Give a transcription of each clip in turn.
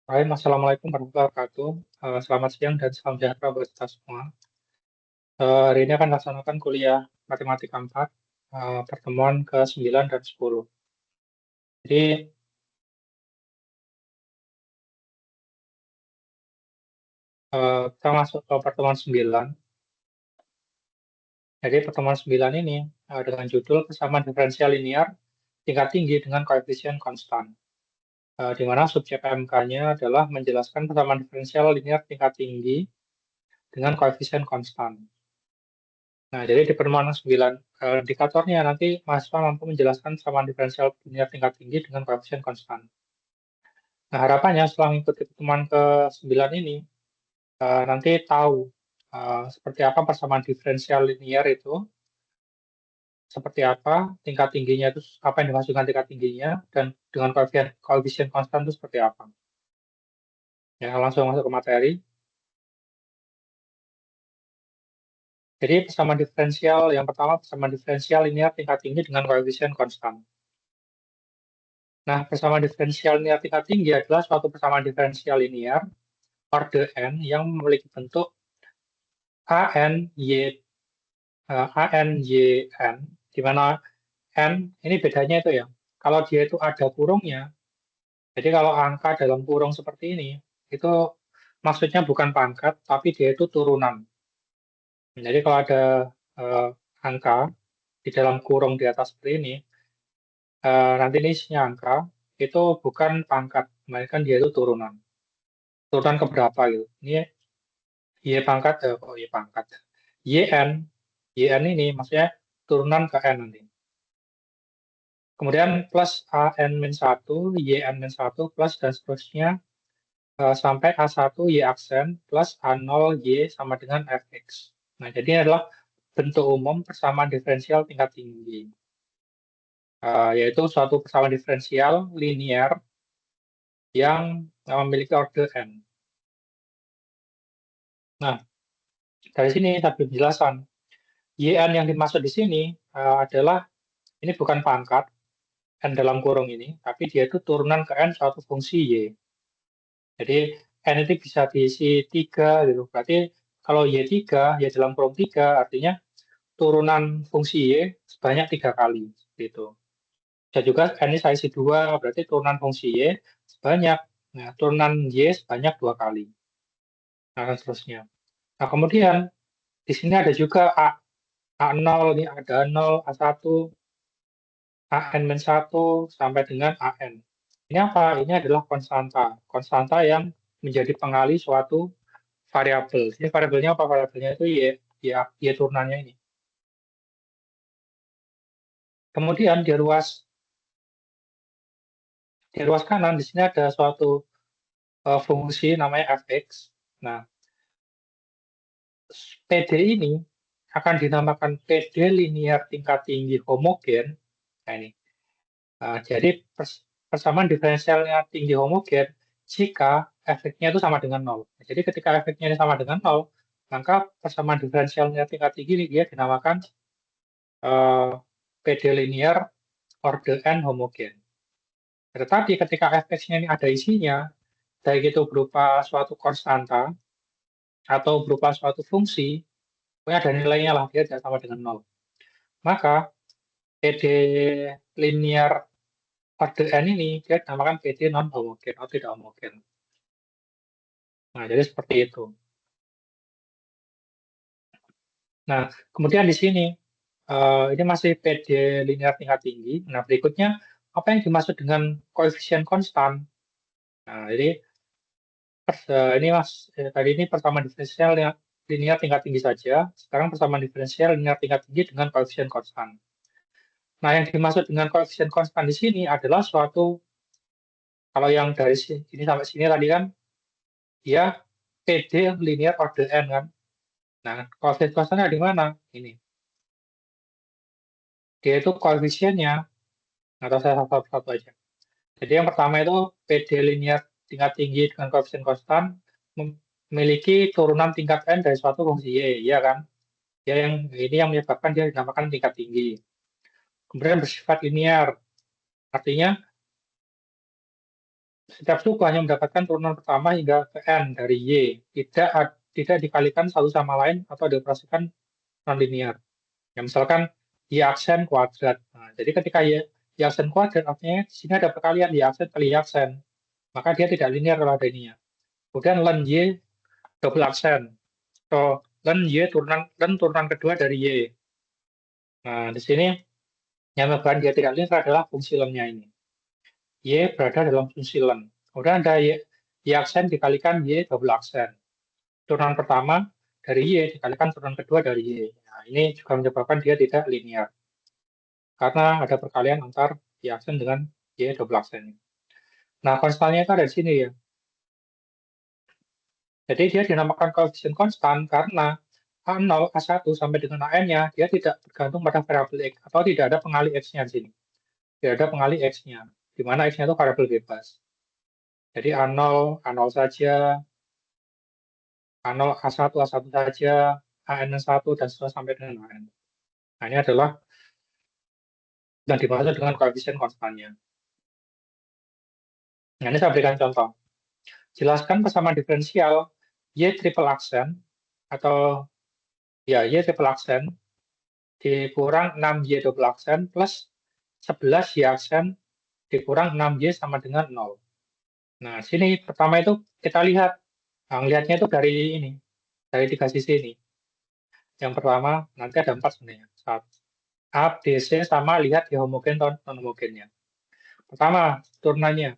Hai, Assalamualaikum warahmatullahi wabarakatuh. Selamat siang dan salam sejahtera buat kita semua. Hari ini akan laksanakan kuliah Matematika 4, pertemuan ke-9 dan 10. Jadi, kita masuk ke pertemuan 9. Jadi, pertemuan 9 ini dengan judul Persamaan Diferensial Linear Tingkat Tinggi dengan Koefisien Konstan. Di mana subjek MK-nya adalah menjelaskan persamaan diferensial linear tingkat tinggi dengan koefisien konstan. Nah, jadi di pertemuan 9, indikatornya nanti mahasiswa mampu menjelaskan persamaan diferensial linear tingkat tinggi dengan koefisien konstan. Nah, harapannya setelah mengikuti pertemuan ke-9 ini, nanti tahu seperti apa persamaan diferensial linear itu, seperti apa tingkat tingginya itu, apa yang dimaksudkan tingkat tingginya, dan dengan koefisien konstan itu seperti apa. Ya, langsung masuk ke materi. Jadi persamaan diferensial yang pertama, persamaan diferensial linear tingkat tinggi dengan koefisien konstan. Nah, persamaan diferensial linear tingkat tinggi adalah suatu persamaan diferensial linear orde n yang memiliki bentuk AN Y ANYN, di mana n ini bedanya itu ya. Kalau dia itu ada kurungnya, jadi kalau angka dalam kurung seperti ini, itu maksudnya bukan pangkat, tapi dia itu turunan. Jadi kalau ada eh, angka di dalam kurung di atas seperti ini, nanti ini isinya angka, itu bukan pangkat, melainkan dia itu turunan. Turunan ke berapa gitu. Ini Y pangkat, Y pangkat. YN, YN ini maksudnya turunan ke N nanti. Kemudian plus AN-1, YN-1 plus dan seterusnya sampai A1 Y aksen plus A0 Y sama dengan Fx. Nah, jadi ini adalah bentuk umum persamaan diferensial tingkat tinggi, yaitu suatu persamaan diferensial linear yang memiliki orde n. Nah, dari sini saya beri penjelasan. YN yang dimaksud di sini adalah ini bukan pangkat n dalam kurung ini, tapi dia itu turunan ke n suatu fungsi y. Jadi n itu bisa diisi 3 gitu. Berarti kalau y3, y dalam kurung 3 artinya turunan fungsi y sebanyak 3 kali gitu. Dan juga n ini saya isi 2, berarti turunan fungsi y sebanyak, nah, turunan y sebanyak 2 kali. Nah, dan seterusnya. Nah, kemudian di sini ada juga A0, ini ada 0, A1, AN-1 sampai dengan AN. Ini apa? Ini adalah konstanta. Konstanta yang menjadi pengali suatu variabel. Ini variabelnya apa? Variabelnya itu y turunannya ini. Kemudian di ruas kanan di sini ada suatu fungsi namanya fx. Nah, PD ini akan dinamakan PD linear tingkat tinggi homogen. Nah, ini. Jadi persamaan diferensialnya tinggi homogen jika efeknya itu sama dengan 0. Jadi ketika efeknya ini sama dengan 0, maka persamaan diferensialnya tingkat tinggi ini dia dinamakan PD linear orde n homogen. Tetapi ketika fx-nya ini ada isinya, baik itu berupa suatu konstanta atau berupa suatu fungsi, pokoknya ada nilainya lah, dia tidak sama dengan 0. Maka PD linear orde n ini dia dinamakan PD non homogen atau tidak homogen. Nah, jadi seperti itu. Nah, kemudian di sini ini masih PD linear tingkat tinggi. Nah, berikutnya apa yang dimaksud dengan koefisien konstan? Nah, jadi ini Mas, tadi ini persamaan diferensial linear tingkat tinggi saja. Sekarang persamaan diferensial linear tingkat tinggi dengan koefisien konstan. Nah, yang dimaksud dengan koefisien konstan di sini adalah suatu, kalau yang dari sini sampai sini tadi kan, dia PD linear orde n kan. Nah, koefisien konstannya di mana? Ini. Dia itu koefisiennya, atau saya satu-satu aja. Jadi yang pertama itu PD linear tingkat tinggi dengan koefisien konstan memiliki turunan tingkat n dari suatu fungsi y, ya kan? Ya, yang ini yang menyebabkan dia dinamakan tingkat tinggi. Kemudian bersifat linear, artinya Setiap suku hanya mendapatkan turunan pertama hingga ke n dari y, tidak dikalikan satu sama lain atau dioperasikan non-linear. Ya, misalkan y aksen kuadrat. Nah, jadi ketika y aksen kuadrat, artinya di sini ada perkalian y aksen kali y aksen. Maka dia tidak linear kalau ada ininya. Kemudian len y double aksen. So, len turunan kedua dari y. Nah, di sini yang membuat dia tidak linear adalah fungsi lennya ini. Y berada dalam fungsi len. Kemudian ada y aksen dikalikan y double aksen. Turunan pertama dari y dikalikan turunan kedua dari y. Nah, ini juga menyebabkan dia tidak linear. Karena ada perkalian antar y aksen dengan y double aksen. Nah, konstannya itu ada di sini ya. Jadi dia dinamakan koefisien konstan karena A0, A1 sampai dengan AN-nya, dia tidak bergantung pada variabel X, atau tidak ada pengalih X-nya di sini. Tidak ada pengalih X-nya, di mana X-nya itu variabel bebas. Jadi A0, A0 saja, A0, A1, A1 saja, AN1, dan seterusnya sampai dengan AN. Nah, ini adalah yang dimaksud dengan koefisien konstannya. Nah, ini saya berikan contoh. Jelaskan persamaan diferensial Y triple aksen, atau ya Y triple aksen, dikurang 6Y double aksen plus 11Y aksen dikurang 6Y sama dengan 0. Nah, sini pertama itu kita lihat. Nah, lihatnya itu dari ini, dari tiga sisi ini. Yang pertama, nanti ada 4 sebenarnya. A, B, C, sama lihat di homogen atau non-homogennya. Pertama, turunannya.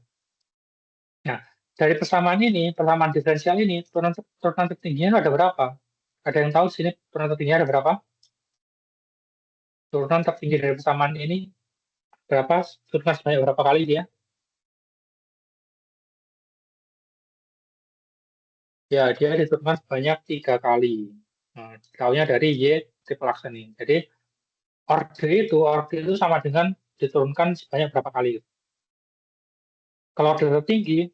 Nah, dari persamaan ini, persamaan diferensial ini, turunan tertingginya ada berapa? Ada yang tahu sini turunan tertingginya ada berapa? Turunan tertinggi dari persamaan ini berapa? Turunan sebanyak berapa kali dia? Ya, dia diturunkan sebanyak 3 kali. Nah, tahunya dari Y triple aksen ini. Jadi, order itu sama dengan diturunkan sebanyak berapa kali. Kalau order tertinggi,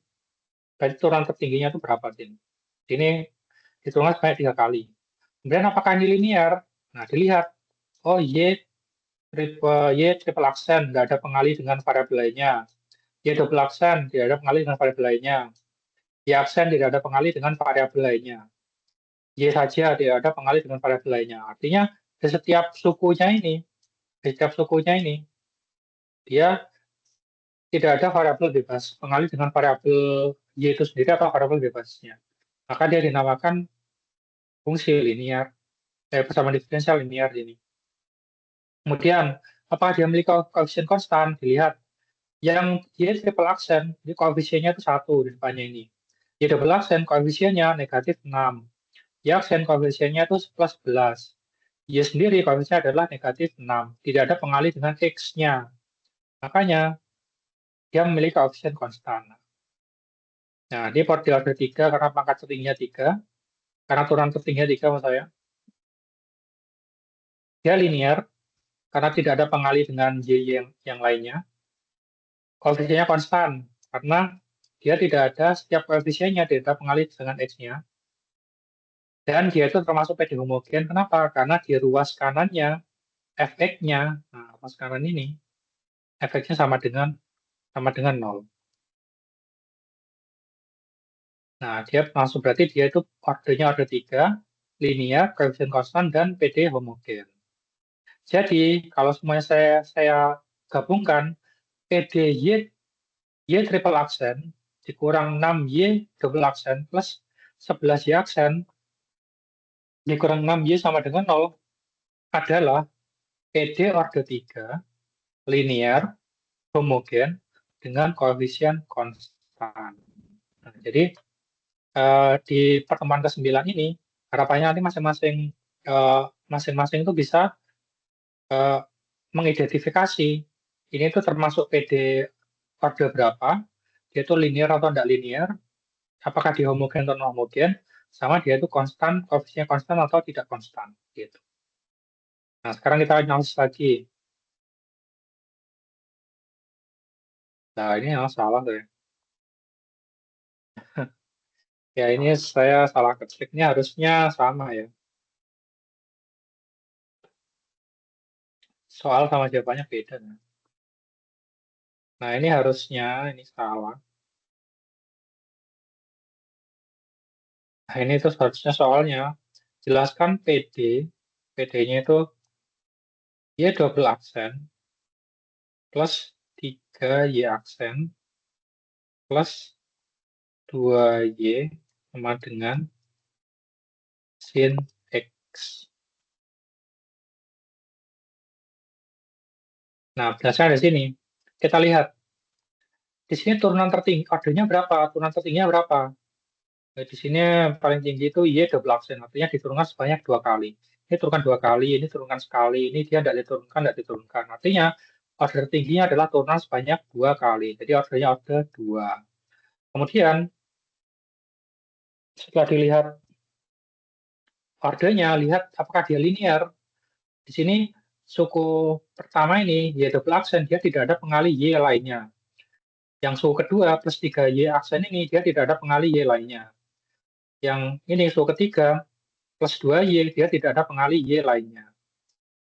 berarti turunan tertingginya itu berapa sini? Ini diturunkan sebanyak 3 kali. Kemudian apakah ini linear? Nah, dilihat. Oh, Y triple aksen, tidak ada pengalih dengan variabel lainnya. Y double aksen, tidak ada pengalih dengan variabel lainnya. Y aksen tidak ada pengalih dengan variabel lainnya. Y saja, tidak ada pengalih dengan variabel lainnya. Artinya, di setiap sukunya ini, dia tidak ada variabel bebas, pengalih dengan variabel Y itu sendiri atau variabel bebasnya. Maka dia dinamakan fungsi linear, persamaan diferensial linear ini. Kemudian, apakah dia memiliki koefisien konstan? Dilihat. Yang Y triple aksen, ini koefisiennya itu 1 di depannya ini. Y double aksen, koefisiennya negatif 6. Y aksen, koefisiennya itu plus 11. Y sendiri, koefisiennya adalah negatif 6. Tidak ada pengalih dengan X-nya. Makanya, dia memiliki koefisien konstan. Nah, ini di order 3 karena pangkat tertingginya 3. Karena turunan tertingginya 3 maksud saya. Dia linear karena tidak ada pengalih dengan Y yang lainnya. Koefisiennya konstan karena dia tidak ada setiap koefisiennya tidak ada pengalih dengan X-nya. Dan dia itu termasuk PD homogen. Kenapa? Karena di ruas kanannya, Fx-nya, nah, ruas kanan ini, Fx-nya sama dengan 0. Nah, dia masuk berarti dia itu ordernya order 3, linear, koefisien konstan, dan PD homogen. Jadi, kalau semuanya saya gabungkan, PD Y triple aksen dikurang 6Y double aksen plus 11Y aksen dikurang 6Y sama dengan 0 adalah PD order 3, linear, homogen, dengan koefisien konstan. Nah, jadi, di pertemuan ke-9 ini, harapannya nanti masing-masing itu bisa eh, mengidentifikasi ini itu termasuk PD order berapa, dia itu linear atau tidak linear, apakah dia homogen atau non homogen, sama dia itu konstan, koefisiennya konstan atau tidak konstan, gitu. Nah, sekarang kita analisis lagi. Nah, ini yang salah tuh ya. Ya, ini saya salah ketik. Ini harusnya sama ya. Soal sama jawabannya beda. Nah, ini harusnya, ini salah. Nah, ini tuh seharusnya soalnya jelaskan PD, PD-nya itu Y double aksen plus 3Y aksen plus 2Y sama dengan sin X. Nah, berdasarkan dari sini, kita lihat. Di sini turunan tertinggi, kodenya berapa? Turunan tertingginya berapa? Nah, di sini paling tinggi itu Y double aksen, artinya diturunkan sebanyak 2 kali. Ini turunkan 2 kali, ini turunkan sekali, ini dia tidak diturunkan, tidak diturunkan. Artinya order tingginya adalah turunan sebanyak 2 kali. Jadi ordernya order 2. Kemudian setelah dilihat ordernya, lihat apakah dia linear. Di sini suku pertama ini, Y double aksen, dia tidak ada pengali Y lainnya. Yang suku kedua plus 3Y aksen ini, dia tidak ada pengali Y lainnya. Yang ini suku ketiga plus 2Y, dia tidak ada pengali Y lainnya.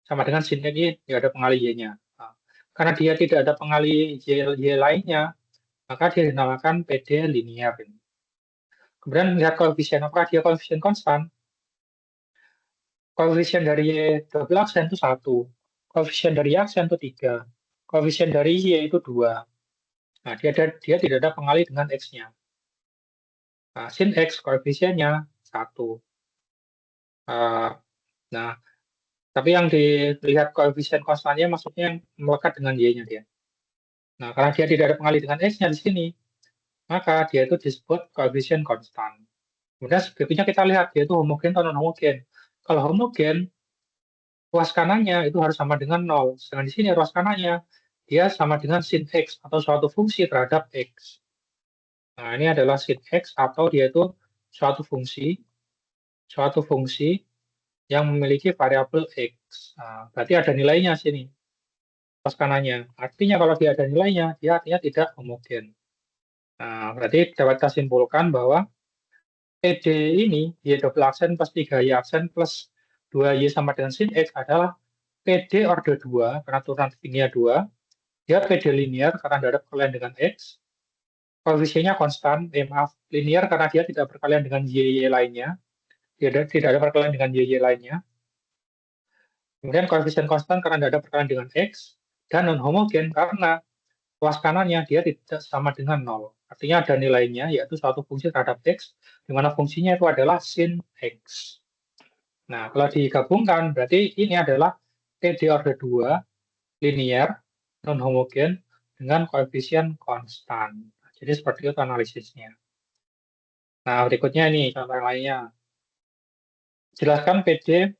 Sama dengan sin Y, tidak ada pengali Y-nya. Nah, karena dia tidak ada pengali Y lainnya, maka dia dinamakan PD linear. Kemudian lihat koefisien, apakah dia koefisien konstan? Koefisien dari Y double aksen itu 1. Koefisien dari Y aksen itu 3. Koefisien dari Y itu 2. Nah, dia tidak ada pengali dengan X-nya. Nah, sin X koefisiennya 1. Nah, tapi yang dilihat koefisien konstannya maksudnya yang melekat dengan Y-nya dia. Nah, karena dia tidak ada pengali dengan X-nya di sini, maka dia itu disebut koefisien konstan. Kemudian berikutnya kita lihat dia itu homogen atau non-homogen. Kalau homogen, ruas kanannya itu harus sama dengan 0. Sedangkan di sini ruas kanannya dia sama dengan sin X atau suatu fungsi terhadap X. Nah, ini adalah sin X atau dia itu suatu fungsi yang memiliki variabel X. Nah, berarti ada nilainya sini, ruas kanannya. Artinya kalau dia ada nilainya, dia artinya tidak homogen. Nah, berarti dapat kita simpulkan bahwa PD ini, Y double aksen plus 3Y aksen plus 2Y sama dengan sin X adalah PD order 2, karena turunan tingginya 2. Dia PD linear karena tidak ada perkalian dengan X. Koefisiennya konstan, maaf, linear karena dia tidak perkalian dengan Y lainnya. Tidak ada perkalian dengan Y lainnya. Kemudian koefisien konstan karena tidak ada perkalian dengan X. Dan non-homogen karena ruas kanannya dia tidak sama dengan 0. Artinya ada nilainya, yaitu suatu fungsi terhadap X, di mana fungsinya itu adalah sin X. Nah, kalau digabungkan, berarti ini adalah PD order 2, linear, non-homogen, dengan koefisien konstan. Jadi seperti itu analisisnya. Nah, berikutnya ini contoh lainnya. Jelaskan PD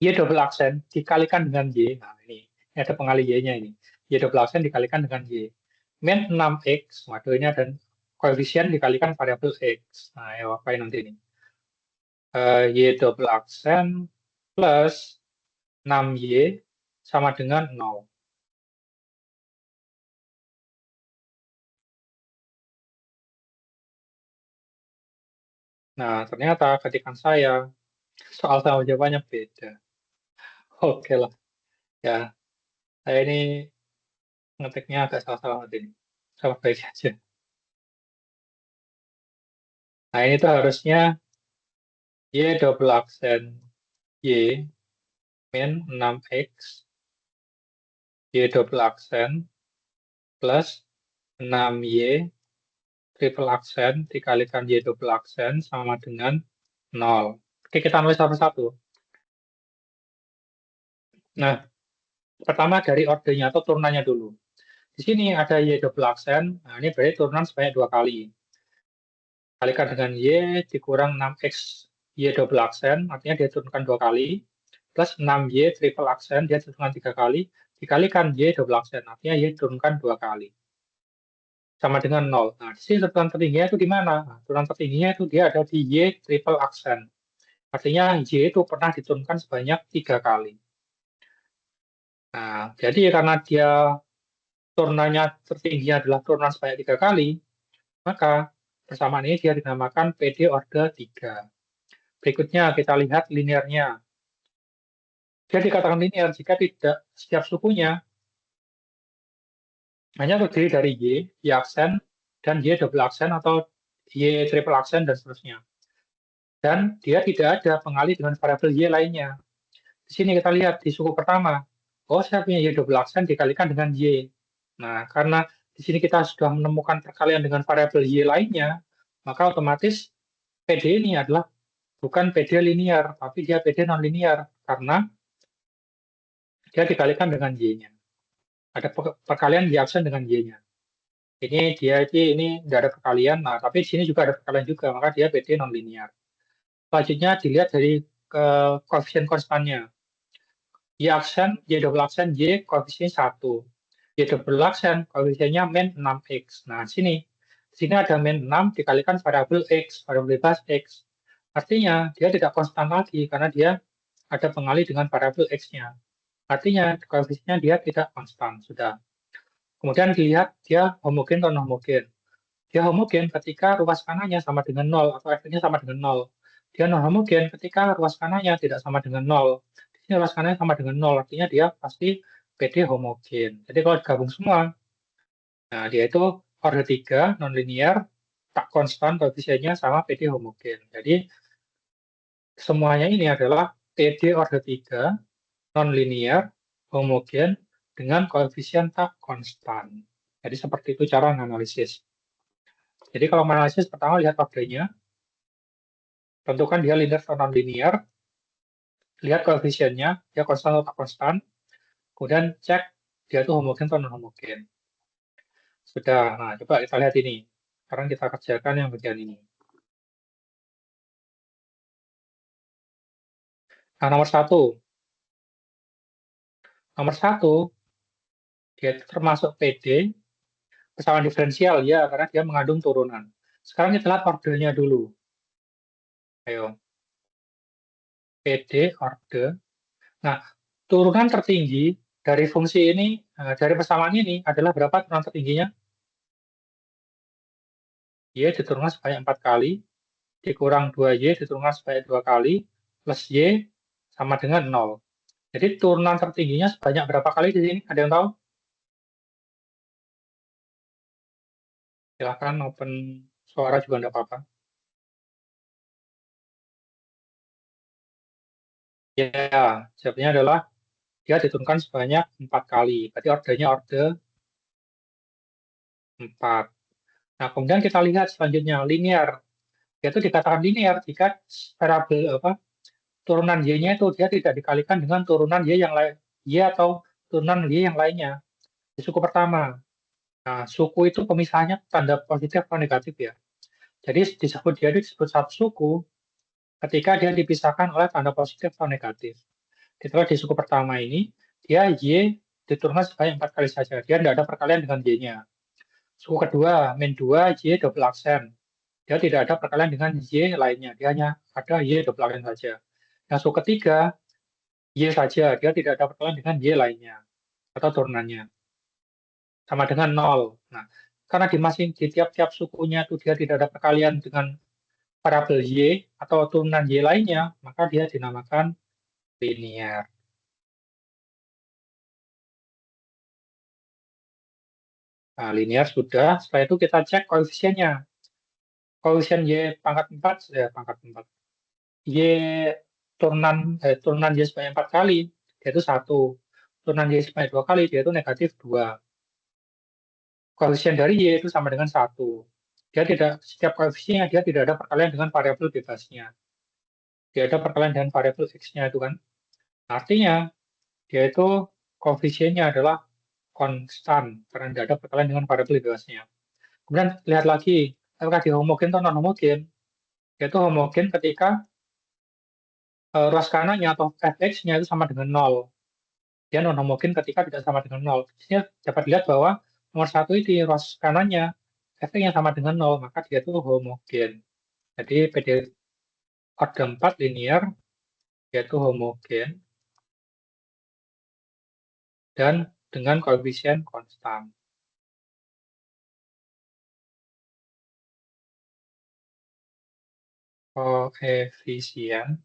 Y double aksen dikalikan dengan Y. Nah, ini ada pengali Y-nya ini. Y double aksen dikalikan dengan Y. Min 6X, waduh ini ada koefisien dikalikan variabel X. Nah, ya apain nanti ini. Y double aksen plus 6Y sama dengan 0. Nah, ternyata ketikan saya soal sama jawabannya beda. Oke lah, ya saya ini ngetiknya agak salah-salah nanti ini. Salah baik aja. Nah, ini tuh harusnya Y double aksen Y min 6X Y double aksen plus 6Y triple aksen dikalikan Y double aksen sama dengan 0. Oke, kita nulis satu-satu. Nah, pertama dari ordernya atau turunannya dulu. Di sini ada Y double aksen, nah ini berarti turunan sebanyak 2 kali. Kalikan dengan Y dikurang 6X Y double aksen, artinya dia turunkan 2 kali, plus 6Y triple aksen, dia turunkan 3 kali, dikalikan Y double aksen, artinya Y turunkan 2 kali. Sama dengan 0. Nah, di sini turunan tertingginya itu di mana? Nah, turunan tertingginya itu dia ada di Y triple aksen. Artinya Y itu pernah diturunkan sebanyak 3 kali. Nah, jadi karena dia turunannya tertingginya adalah turunan sebanyak 3 kali, maka persamaan ini dia dinamakan PD order 3. Berikutnya kita lihat linearnya. Dia dikatakan linear jika tidak setiap sukunya hanya terdiri dari Y aksen, dan Y double aksen atau Y triple aksen dan seterusnya. dan dia tidak ada pengalih dengan variabel Y lainnya. Di sini kita lihat di suku pertama, oh saya punya Y double aksen dikalikan dengan Y. Nah, karena di sini kita sudah menemukan perkalian dengan variabel Y lainnya, maka otomatis PD ini adalah bukan PD linear, tapi dia PD non-linear, karena dia dikalikan dengan Y-nya. Ada perkalian Y aksen dengan Y-nya. Ini tidak ada perkalian, nah tapi di sini juga ada perkalian juga, maka dia PD non-linear. Selanjutnya dilihat dari koefisien konstannya. Y aksen, Y double aksen, Y koefisiennya 1. Y double aksen, koefisiennya min 6x. Nah, di sini ada min 6 dikalikan variabel x, variabel bebas x. Artinya, dia tidak konstan lagi, karena dia ada pengalih dengan variabel x-nya. Artinya, koefisiennya dia tidak konstan, sudah. Kemudian dilihat dia homogen atau non-homogen. Dia homogen ketika ruas kanannya sama dengan 0 atau efeknya sama dengan 0. Dia non-homogen ketika ruas kanannya tidak sama dengan 0. Di sini ruas kanannya sama dengan 0, artinya dia pasti PD homogen. Jadi kalau digabung semua, nah dia itu order 3, non-linear, tak konstan koefisiennya sama PD homogen. Jadi semuanya ini adalah PD order 3, non-linear, homogen, dengan koefisien tak konstan. Jadi seperti itu cara menganalisis. Jadi kalau menganalisis pertama lihat tabelnya, tentukan dia linear atau non-linear, lihat koefisiennya, dia konstan atau tak konstan, kemudian cek dia itu homogen atau non-homogen. Sudah, nah coba kita lihat ini. Sekarang kita kerjakan yang bagian ini. Nah, nomor satu, dia termasuk PD, kesamaan diferensial ya, karena dia mengandung turunan. Sekarang kita lihat ordernya dulu. Ayo, PD order. Nah, turunan tertinggi dari fungsi ini, dari persamaan ini adalah berapa turunan tertingginya? Y diturunkan sebanyak 4 kali, dikurang 2Y diturunkan sebanyak 2 kali, plus Y sama dengan 0. Jadi turunan tertingginya sebanyak berapa kali di sini? Ada yang tahu? Silahkan open suara juga tidak apa-apa. Ya, jawabnya adalah dia diturunkan sebanyak 4 kali. Berarti ordernya order 4. Nah, kemudian kita lihat selanjutnya, linear. Yaitu dikatakan linear jika variabel turunan Y-nya itu dia tidak dikalikan dengan turunan Y yang lain, Y atau turunan Y yang lainnya. Di suku pertama. Nah, suku itu pemisahannya tanda positif atau negatif ya. Jadi disebut satu suku ketika dia dipisahkan oleh tanda positif atau negatif. Kita di suku pertama ini, dia Y diturunkan sebanyak 4 kali saja. Dia tidak ada perkalian dengan Y-nya. Suku kedua, min 2, Y double aksen. Dia tidak ada perkalian dengan Y lainnya. Dia hanya ada Y double aksen saja. Yang suku ketiga, Y saja. Dia tidak ada perkalian dengan Y lainnya. Atau turunannya. Sama dengan 0. Nah, karena di tiap-tiap sukunya itu dia tidak ada perkalian dengan variabel Y atau turunan Y lainnya, maka dia dinamakan linear. Nah, linear sudah, setelah itu kita cek koefisiennya. Koefisien Y pangkat 4, pangkat 4. Y turunan Y sebanyak 4 kali, yaitu 1. Turunan Y sebanyak 2 kali, yaitu negatif 2. Koefisien dari Y itu sama dengan 1. Setiap koefisiennya dia tidak ada perkalian dengan variabel bebasnya. Dia ada perkalian dengan variabel X-nya itu kan. Artinya, dia itu koefisiennya adalah konstan, karena tidak ada perkalian dengan variabel bebasnya. Kemudian lihat lagi, apakah dia homogen atau non-homogen. Yaitu homogen ketika ruas kanannya atau fx-nya itu sama dengan 0. Dia non-homogen ketika tidak sama dengan 0. Di sini dapat dilihat bahwa nomor satu itu ruas kanannya fx-nya sama dengan 0, maka dia itu homogen. Jadi PD order 4 linear, yaitu homogen, dan dengan koefisien konstan. Koefisien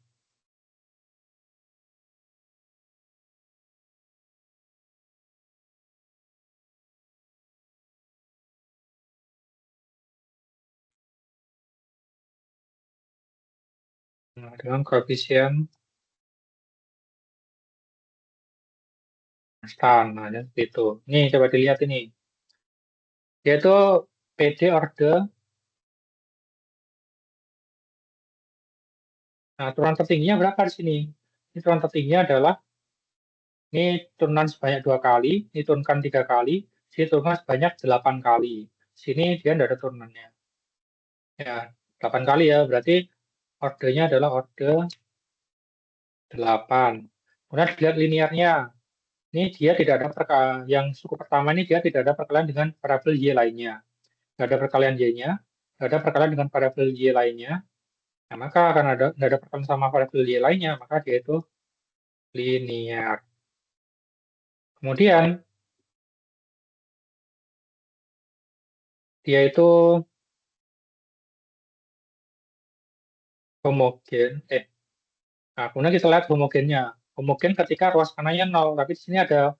Nah, dengan koefisien konstan. Nah, ya, seperti itu. Ini coba dilihat ini. Yaitu PD orde. Nah, turunan tertingginya berapa di sini? Ini turunan tertingginya adalah ini turunan sebanyak 2 kali, ini turunkan 3 kali, sini turunan sebanyak 8 kali. Sini dia tidak ada turunannya. Ya, 8 kali ya, berarti ordenya adalah orde 8. Kemudian dilihat linearnya. Ini dia tidak ada yang suku pertama ini dia tidak ada perkalian dengan variabel Y lainnya. Tidak ada perkalian Y-nya, tidak ada perkalian dengan variabel Y lainnya. Nah, maka karena tidak ada perkalian sama variabel Y lainnya, maka dia itu linear. Kemudian dia itu homogen. Nah, kemudian kita lihat homogennya. Homogen ketika ruas kanannya 0, tapi di sini ada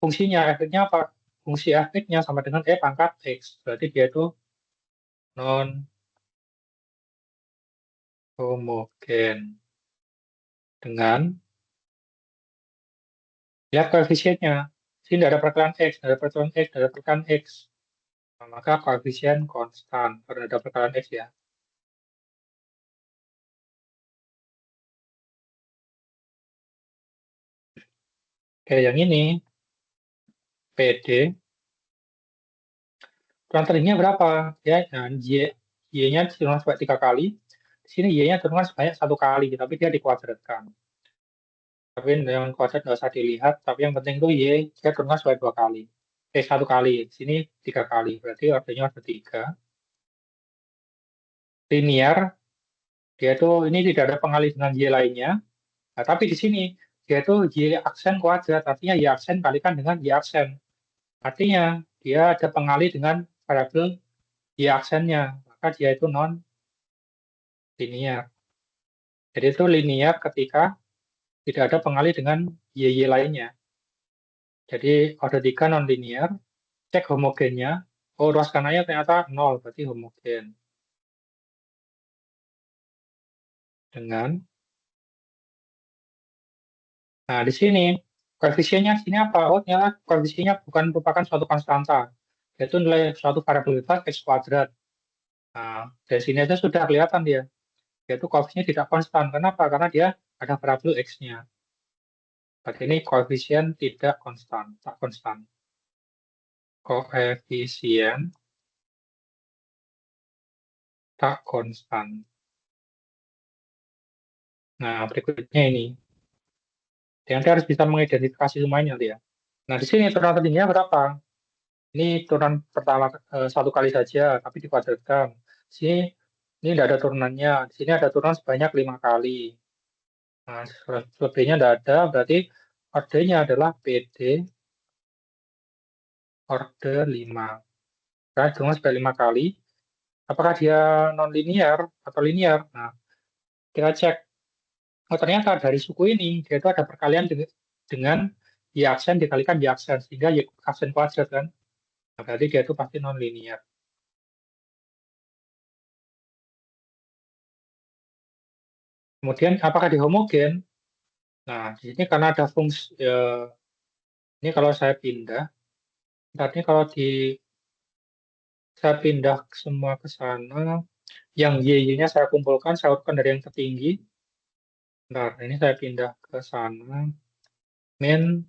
fungsinya, efeknya apa? Fungsi efeknya sama dengan E pangkat X. Berarti dia itu non homogen. Dengan lihat koefisiennya. Sini tidak ada perkalian X, tidak ada perkalian X, tidak ada perkalian X. Nah, maka koefisien konstan. Karena ada perkalian X ya. Oke, yang ini PD. Turunan tertingginya berapa? Ya, nah, Y-nya turun sebanyak 3 kali. Di sini Y-nya turun sebanyak 1 kali, tapi dia dikuadratkan. Tapi yang kuadrat nggak usah dilihat, tapi yang penting tuh Y, dia turunkan sebanyak 2 kali. 1 kali. Di sini 3 kali. Berarti ordenya ada 3. Linear, dia tuh ini tidak ada pengalih dengan Y lainnya. Nah, tapi di sini, dia tuh Y aksen kuadrat. Artinya Y aksen kalikan dengan Y aksen. Artinya, dia ada pengalih dengan variabel Y aksennya. Maka dia itu non-linear. Jadi itu linear ketika tidak ada pengalih dengan Y lainnya. Jadi order 3 non-linear, cek homogennya. Oh, ruas kanannya ternyata 0, berarti homogen. Dengan, nah di sini, koefisiennya di sini apa? Oh, ternyata koefisiennya bukan merupakan suatu konstanta, yaitu nilai suatu variabel bebas X kuadrat. Nah, dari sini aja sudah kelihatan dia, yaitu koefisiennya tidak konstan. Kenapa? Karena dia ada variabel X-nya. Berarti ini koefisien tidak konstan, tak konstan. Koefisien tak konstan. Nah, berikutnya ini. Nanti harus bisa mengidentifikasi semuanya dia. Nah, di sini turunan tertingginya berapa? Ini turunan pertama 1 kali saja, tapi dikuadratkan. Sini ini tidak ada turunannya. Di sini ada turunan sebanyak 5 kali. Nah, selebihnya tidak ada, berarti ordenya adalah PD orde 5. Karena turunan sebanyak 5 kali. Apakah dia non-linear atau linear? Nah, kita cek. Oh, ternyata dari suku ini, dia itu ada perkalian dengan Y aksen dikalikan Y aksen, sehingga Y aksen kuadrat kan. Nah, berarti dia itu pasti non-linear. Kemudian apakah dia homogen? Nah, di sini karena ada fungsi, ini kalau saya pindah, tadi kalau saya pindah semua ke sana, yang Y-nya saya kumpulkan, saya urutkan dari yang tertinggi. Bentar, ini saya pindah ke sana. Min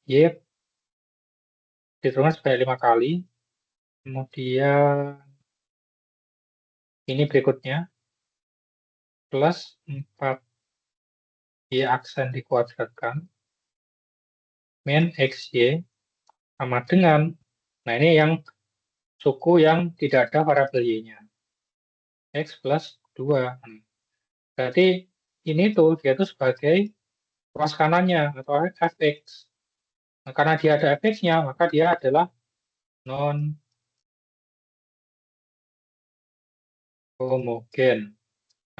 Y diturunkan sebanyak 5 kali. Kemudian ini berikutnya, plus 4 Y aksen dikuadratkan. Min XY sama dengan, nah ini yang suku yang tidak ada variabel Y-nya. X plus 2. Berarti ini tuh dia tuh sebagai ruas kanannya atau fx. Nah, karena dia ada fx-nya, maka dia adalah non homogen.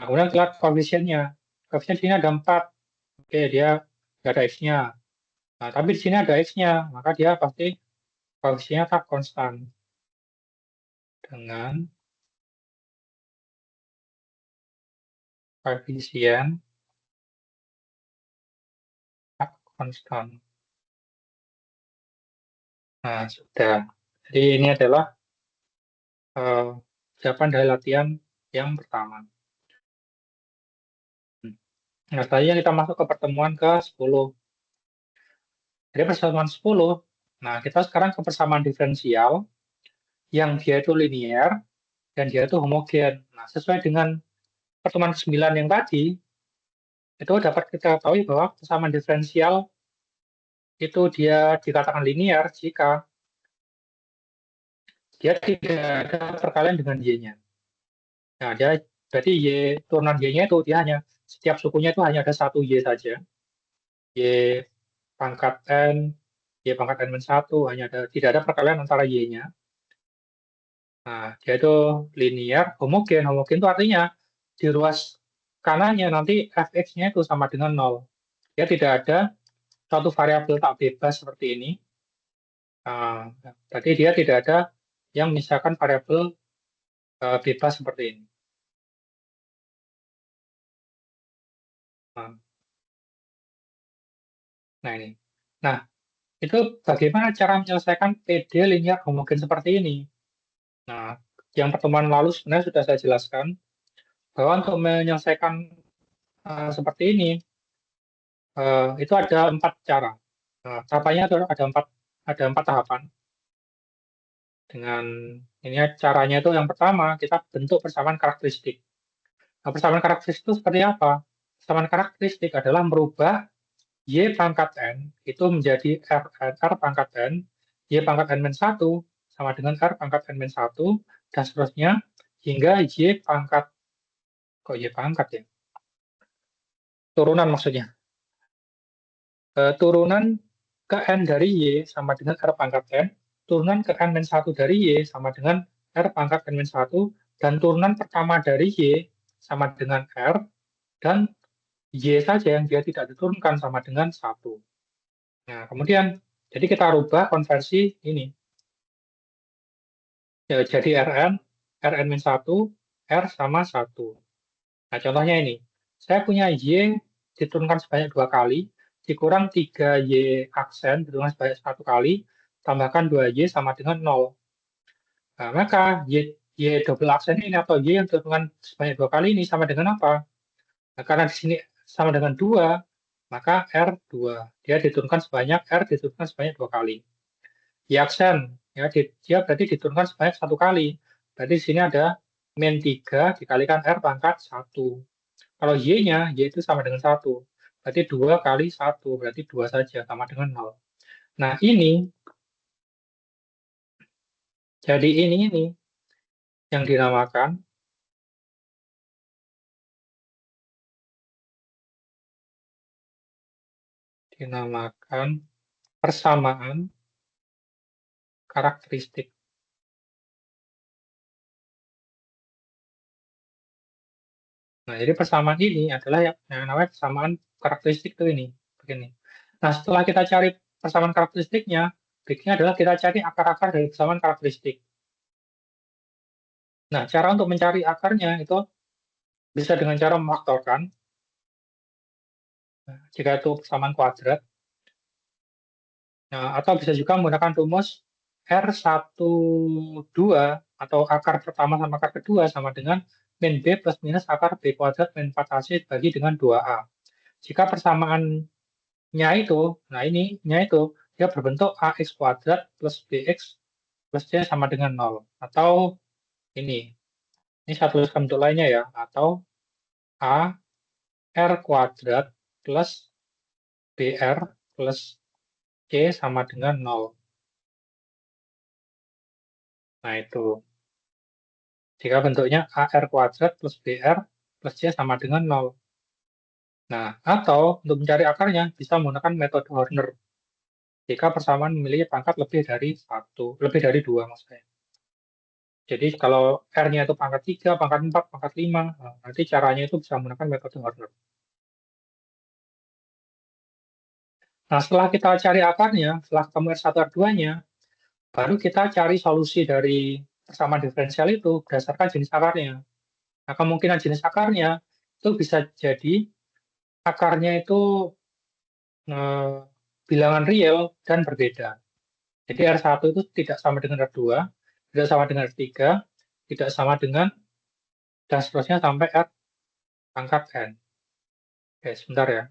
Nah, kemudian lihat koefisiennya. Koefisien di sini ada 4. Oke, dia nggak ada x-nya. Nah, tapi di sini ada x-nya, maka dia pasti koefisiennya tak konstan. Dengan koefisien konstan. Nah, sudah. Jadi ini adalah jawaban dari latihan yang pertama. Nah, selanjutnya kita masuk ke pertemuan ke-10. Jadi pertemuan 10, nah kita sekarang ke persamaan diferensial yang dia itu linear dan dia itu homogen. Nah, sesuai dengan pertemuan ke-9 yang tadi, itu dapat kita ketahui bahwa persamaan diferensial itu dia dikatakan linear jika dia tidak ada perkalian dengan y-nya. Nah, dia berarti y turunan y-nya itu dia hanya setiap sukunya itu hanya ada satu y saja. Y pangkat n, y pangkat n-1 hanya ada, tidak ada perkalian antara y-nya. Nah, dia itu linear, homogen. Homogen itu artinya di ruas kanannya nanti fx-nya itu sama dengan 0. Dia tidak ada suatu variabel tak bebas seperti ini. Berarti dia tidak ada yang misalkan variabel bebas seperti ini. Nah, nah ini. Nah, itu bagaimana cara menyelesaikan PD linear homogen seperti ini? Nah, yang pertemuan lalu sebenarnya sudah saya jelaskan bahwa untuk menyelesaikan seperti ini itu ada 4 cara. Tahapannya ada empat tahapan. Dengan ini caranya itu yang pertama kita bentuk persamaan karakteristik. Nah, persamaan karakteristik itu seperti apa? Persamaan karakteristik adalah merubah y pangkat n itu menjadi r pangkat n, y pangkat n-1 sama dengan r pangkat n-1 dan seterusnya hingga y pangkat kok y pangkat ya? Turunan maksudnya. Turunan ke n dari y sama dengan r pangkat n, turunan ke n-1 dari y sama dengan r pangkat n-1, dan turunan pertama dari y sama dengan r, dan y saja yang dia tidak diturunkan sama dengan 1. Nah, kemudian, jadi kita rubah konversi ini. Ya, jadi rn-1, r sama 1. Nah, contohnya ini. Saya punya y diturunkan sebanyak 2 kali, dikurang 3y aksen diturunkan sebanyak 1 kali, tambahkan 2y sama dengan 0. Nah, maka y double aksen ini atau y yang diturunkan sebanyak 2 kali ini sama dengan apa? Nah, karena di sini sama dengan 2, maka R2. Dia diturunkan sebanyak, R diturunkan sebanyak 2 kali. Y aksen, ya, dia berarti diturunkan sebanyak 1 kali. Berarti di sini ada min 3 dikalikan R pangkat 1. Kalau Y-nya, Y itu sama dengan 1. Berarti 2 kali 1, berarti 2 saja, sama dengan 0. Nah, jadi ini yang dinamakan persamaan karakteristik. Nah, jadi persamaan ini adalah yang namanya persamaan karakteristik itu ini, begini. Nah, setelah kita cari persamaan karakteristiknya, berikutnya adalah kita cari akar-akar dari persamaan karakteristik. Nah, cara untuk mencari akarnya itu bisa dengan cara memfaktorkan. Nah, jika itu persamaan kuadrat. Nah, atau bisa juga menggunakan rumus R12 atau akar pertama sama akar kedua sama dengan min B plus minus akar B kuadrat min 4AC bagi dengan 2A. Jika persamaannya itu, nah ininya itu, dia berbentuk AX kuadrat plus BX plus C sama dengan 0. Atau ini satu bentuk lainnya ya, atau A R kuadrat plus BR plus C sama dengan 0. Nah, itu. Jika bentuknya AR kuadrat plus BR plus C sama dengan 0. Nah, atau untuk mencari akarnya bisa menggunakan metode Horner. Jika persamaan memiliki pangkat lebih dari 1, lebih dari 2 maksudnya. Jadi kalau R-nya itu pangkat 3, pangkat 4, pangkat 5, nah, nanti caranya itu bisa menggunakan metode Horner. Nah, setelah kita cari akarnya, setelah ketemu R1, R2-nya, baru kita cari solusi dari persamaan diferensial itu berdasarkan jenis akarnya. Nah, kemungkinan jenis akarnya, itu bisa jadi akarnya itu bilangan real dan berbeda. Jadi R1 itu tidak sama dengan R2, tidak sama dengan R3, tidak sama dengan, dan seterusnya sampai R pangkat N. Oke, sebentar ya.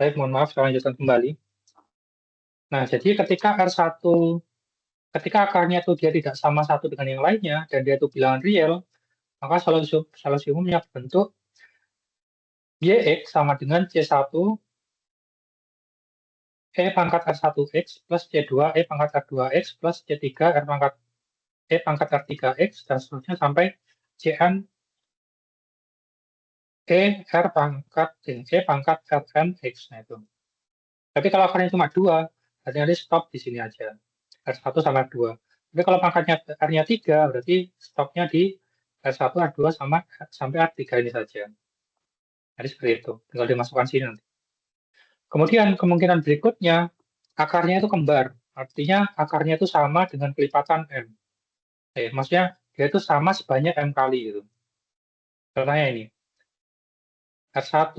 Baik, mohon maaf, saya lanjutkan kembali. Nah, jadi ketika akarnya itu dia tidak sama satu dengan yang lainnya, dan dia itu bilangan real, maka solusi umumnya berbentuk YX sama dengan C1 E pangkat R1X plus C2 E pangkat R2X plus C3 R pangkat E pangkat R3X, dan seterusnya sampai Cn E pangkat Rnx. Nah, itu. Tapi kalau akarnya cuma 2, berarti nanti stop di sini aja. R1 sama R2. Tapi kalau pangkatnya R-nya 3, berarti stopnya di R1, R2 sampai R3 ini saja. Jadi seperti itu. Tinggal dimasukkan sini nanti. Kemudian kemungkinan berikutnya, akarnya itu kembar. Artinya akarnya itu sama dengan kelipatan M. Maksudnya dia itu sama sebanyak M kali gitu. Contohnya ini. R1,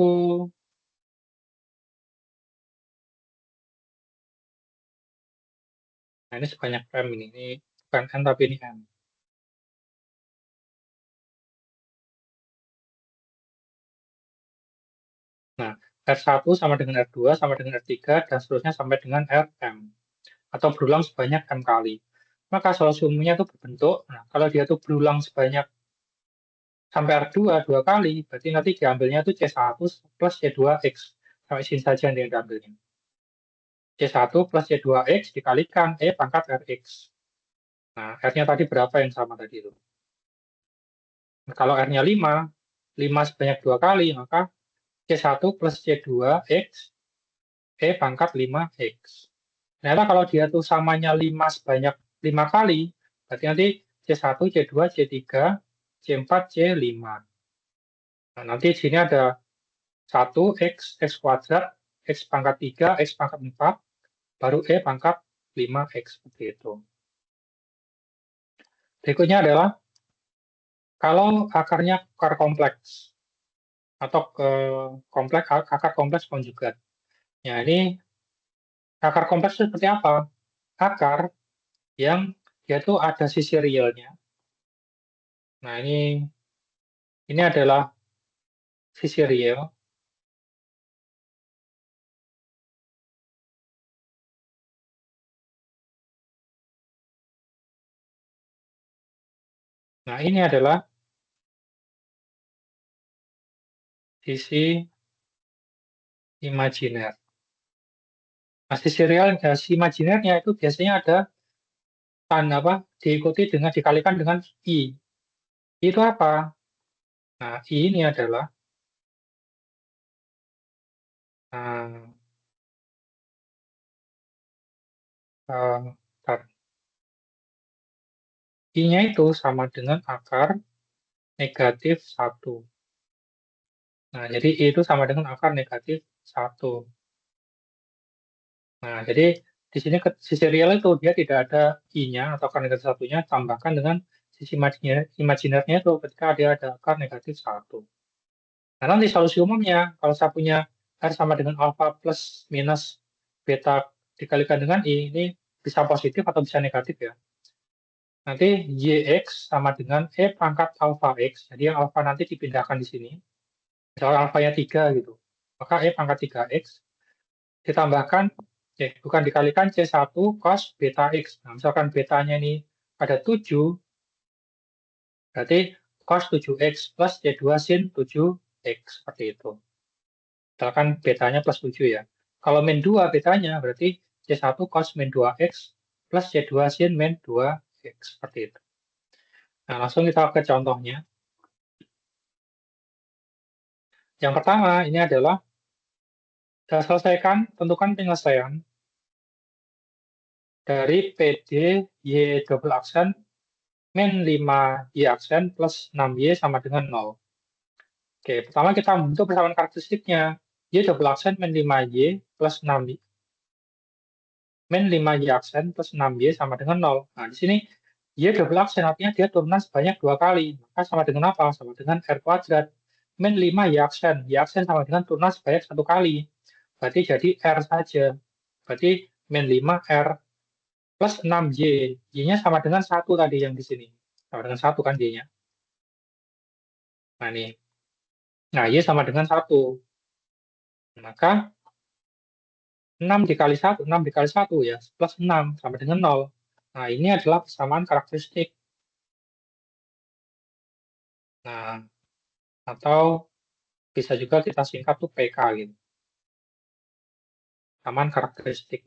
nah ini sebanyak M ini. Ini bukan M tapi ini M. Nah, R1 sama dengan R2 sama dengan R3 dan seterusnya sampai dengan Rm. Atau berulang sebanyak M kali. Maka solusi umumnya itu berbentuk, nah, kalau dia itu berulang sebanyak sampai R2 dua kali, berarti nanti diambilnya itu C1 plus C2X. Sampai sini saja yang diambilnya. C1 plus C2X dikalikan E pangkat Rx. Nah, R-nya tadi berapa yang sama tadi itu? Nah, kalau R-nya 5, 5 sebanyak dua kali, maka C1 plus C2X E pangkat 5X. Ternyata kalau dia tuh samanya 5 sebanyak 5 kali, berarti nanti C1, C2, C3, C4, C5. Nah, nanti di sini ada 1, X kuadrat, X pangkat 3, X pangkat 4, baru E pangkat 5X. Seperti itu. Berikutnya adalah kalau akarnya akar kompleks, atau akar kompleks konjugat. Ya, ini akar kompleks itu seperti apa? Akar yang dia tuh ada sisi realnya. Nah, ini adalah sisi real. Nah, ini adalah sisi imajiner. Nah, sisi real, sisi imajinernya itu biasanya ada tanda apa? Diikuti dengan dikalikan dengan I. I itu apa? Nah, I ini adalah uh, uh, I-nya itu sama dengan akar negatif 1. Nah, jadi I itu sama dengan akar negatif 1. Nah, jadi di sini sisi real itu dia tidak ada I-nya atau akar negatif 1-nya, tambahkan dengan sisi imajinernya itu ketika dia ada akar negatif 1. Nah, nanti solusi umumnya, kalau saya punya R sama dengan alfa plus minus beta dikalikan dengan I, ini bisa positif atau bisa negatif ya. Nanti YX sama dengan E pangkat alfa X, jadi yang alfa nanti dipindahkan di sini. Misalnya alfanya 3 gitu. Maka E pangkat 3X ditambahkan, bukan dikalikan C1 cos beta X. Nah, misalkan betanya ini ada 7, berarti cos 7X plus C2 sin 7X, seperti itu. Misalkan betanya plus 7 ya. Kalau min 2 betanya berarti C1 cos min 2X plus C2 sin min 2X, seperti itu. Nah, langsung kita ke contohnya. Yang pertama, ini adalah selesaikan, tentukan penyelesaian dari PD Y double aksen min 5Y aksen plus 6Y sama dengan 0. Oke, pertama kita membentuk persamaan karakteristiknya. Y double aksen min 5Y plus 6Y. Min 5Y aksen plus 6Y sama dengan 0. Nah, di sini Y double aksen artinya dia turunan sebanyak 2 kali. Maka sama dengan apa? Sama dengan R kuadrat. Min 5Y aksen. Y aksen sama dengan turunan sebanyak 1 kali. Berarti jadi R saja. Berarti min 5R plus 6Y. Y-nya sama dengan 1 tadi yang di sini. Sama dengan 1 kan Y-nya. Nah, ini. Nah, Y sama dengan 1. Maka 6 dikali 1, 6 dikali 1 ya, plus 6 sama dengan 0. Nah, ini adalah persamaan karakteristik. Nah, atau bisa juga kita singkat tuh PK gitu. Persamaan karakteristik.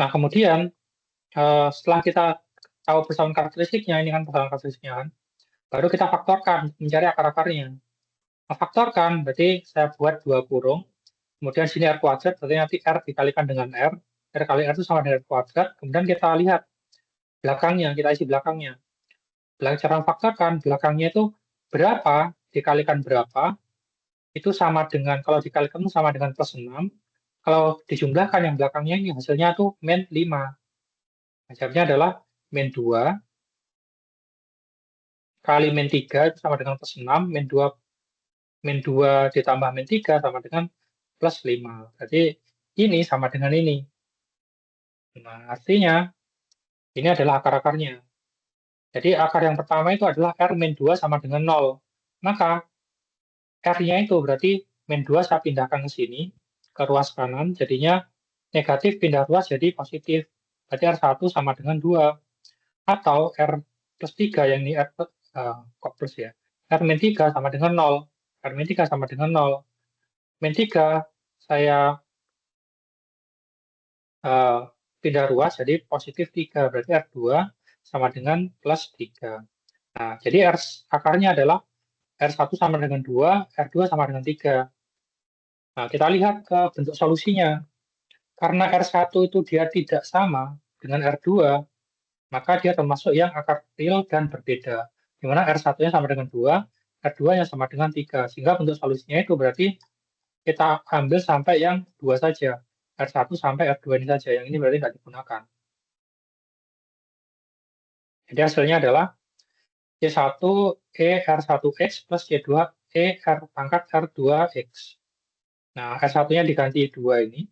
Nah, kemudian setelah kita tahu persamaan karakteristiknya, ini kan persamaan karakteristiknya kan, baru kita faktorkan, mencari akar-akarnya. Faktorkan, berarti saya buat 2 kurung, kemudian sini R kuadrat, berarti nanti R dikalikan dengan R kali R itu sama dengan R kuadrat, kemudian kita lihat belakangnya, kita isi belakangnya. Cara faktorkan, belakangnya itu berapa dikalikan berapa, itu sama dengan, kalau dikalikan itu sama dengan plus 6, kalau dijumlahkan yang belakangnya ini hasilnya tuh min 5. Jawabnya adalah min 2 kali min 3 itu sama dengan plus 6, min 2 ditambah min 3 sama dengan plus 5. Jadi ini sama dengan ini. Nah, artinya ini adalah akar-akarnya. Jadi akar yang pertama itu adalah R min 2 sama dengan 0. Maka R-nya itu berarti min 2 saya pindahkan ke sini, ke ruas kanan, jadinya negatif pindah ruas jadi positif. Berarti R1 sama dengan 2. Atau R plus 3 yang ini R kok plus ya. R min 3 sama dengan 0. R min 3 sama dengan 0. Min 3 saya pindah ruas jadi positif 3. Berarti R2 sama dengan plus 3. Nah, jadi akarnya adalah R1 sama dengan 2, R2 sama dengan 3. Nah, kita lihat ke bentuk solusinya. Karena R1 itu dia tidak sama dengan R2, maka dia termasuk yang akar real dan berbeda. Di mana R1-nya sama dengan 2, R2-nya sama dengan 3. Sehingga bentuk solusinya itu berarti kita ambil sampai yang 2 saja. R1 sampai R2 ini saja. Yang ini berarti tidak digunakan. Jadi hasilnya adalah C1 E R1X plus C2 E R pangkat R2X. Nah, R1-nya diganti 2 ini.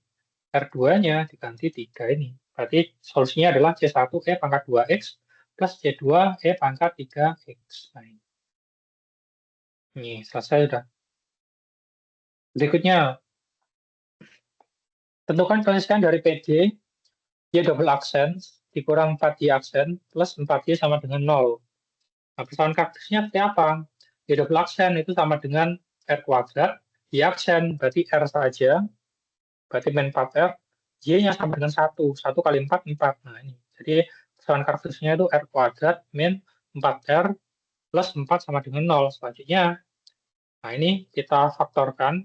R2-nya diganti 3 ini. Berarti solusinya adalah C1 E pangkat 2X plus C2 E pangkat 3X. Nah, ini selesai sudah. Berikutnya, tentukan penyelesaian dari PD Y double aksen dikurang 4Y aksen plus 4Y sama dengan 0. Nah, persamaan karakteristiknya seperti apa? Y double aksen itu sama dengan R kuadrat, Y aksen berarti R saja, berarti min 4R, Y-nya sama dengan 1. 1 kali 4, 4. Nah, ini. Jadi, persamaan karakteristiknya itu R kuadrat min 4R plus 4 sama dengan 0. Selanjutnya, nah ini kita faktorkan.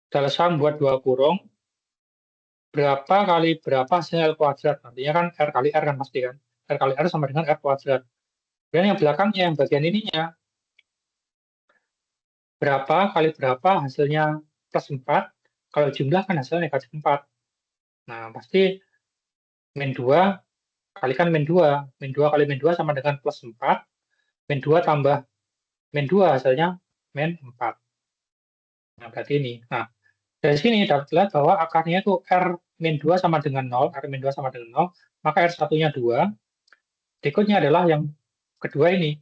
Dalam buat 2 kurung. Berapa kali berapa hasilnya L kuadrat? Nantinya kan R kali R kan pasti kan. R kali R sama dengan R kuadrat. Dan yang belakangnya, yang bagian ininya, berapa kali berapa hasilnya plus 4. Kalau jumlah kan hasilnya negatif 4. Nah, pasti min 2 kalikan min 2. Min 2 kali min 2 sama dengan plus 4. Min 2 tambah min 2 hasilnya min 4. Nah, berarti ini. Nah, dari sini dapat lihat bahwa akarnya itu R min 2 sama dengan 0. R min 2 sama dengan 0. Maka R1-nya 2. Berikutnya adalah yang kedua ini,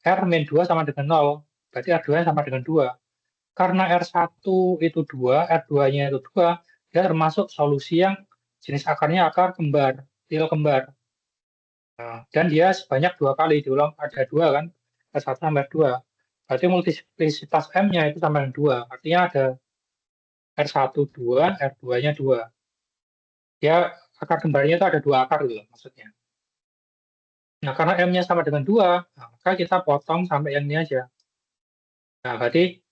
R min 2 sama dengan 0, berarti R2-nya sama dengan 2. Karena R1 itu 2, R2-nya itu 2, dia termasuk solusi yang jenis akarnya akar kembar, real kembar. Nah, dan dia sebanyak 2 kali, diulang ada 2 kan, R1 sampai R2. Berarti multiplisitas M-nya itu sama dengan 2, artinya ada R1 2, R2-nya 2. Dia akar kembarnya itu ada 2 akar gitu loh, maksudnya. Nah, karena M-nya sama dengan 2, nah, maka kita potong sampai yang ini aja. Nah, berarti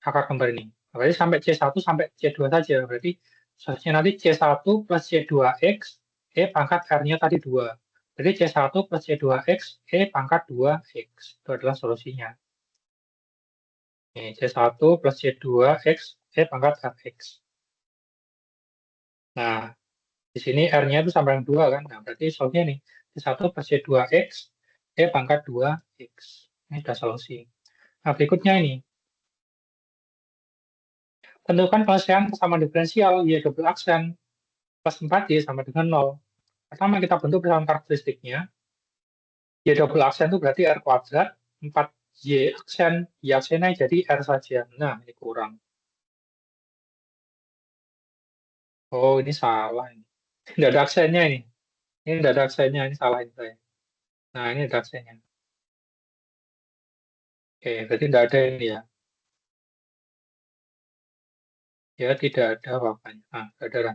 akar kembar ini. Berarti sampai C1 sampai C2 saja. Berarti seharusnya nanti C1 plus C2X, E pangkat R-nya tadi 2. Jadi C1 plus C2X, E pangkat 2X. Itu adalah solusinya. Ini C1 plus C2X, E pangkat RX. Nah, di sini R-nya itu sama dengan 2 kan. Nah, berarti solusinya nih. C1 plus C2X, E pangkat 2X. Ini sudah solusi. Nah, berikutnya ini. Tentukan penyelesaian kesamaan diferensial Y double aksen plus 4Y sama dengan 0. Pertama kita bentuk persamaan karakteristiknya. Y double aksen itu berarti R kuadrat, 4Y aksen, Y aksennya jadi R saja. Nah, ini kurang. Oh, ini salah. Ini tidak ada aksennya ini. Ini tidak ada aksennya, ini salah ini saya. Nah, ini ada aksennya. Oke, berarti tidak ada ini ya. Ya, tidak ada apa-apanya. Nah, tidak ada.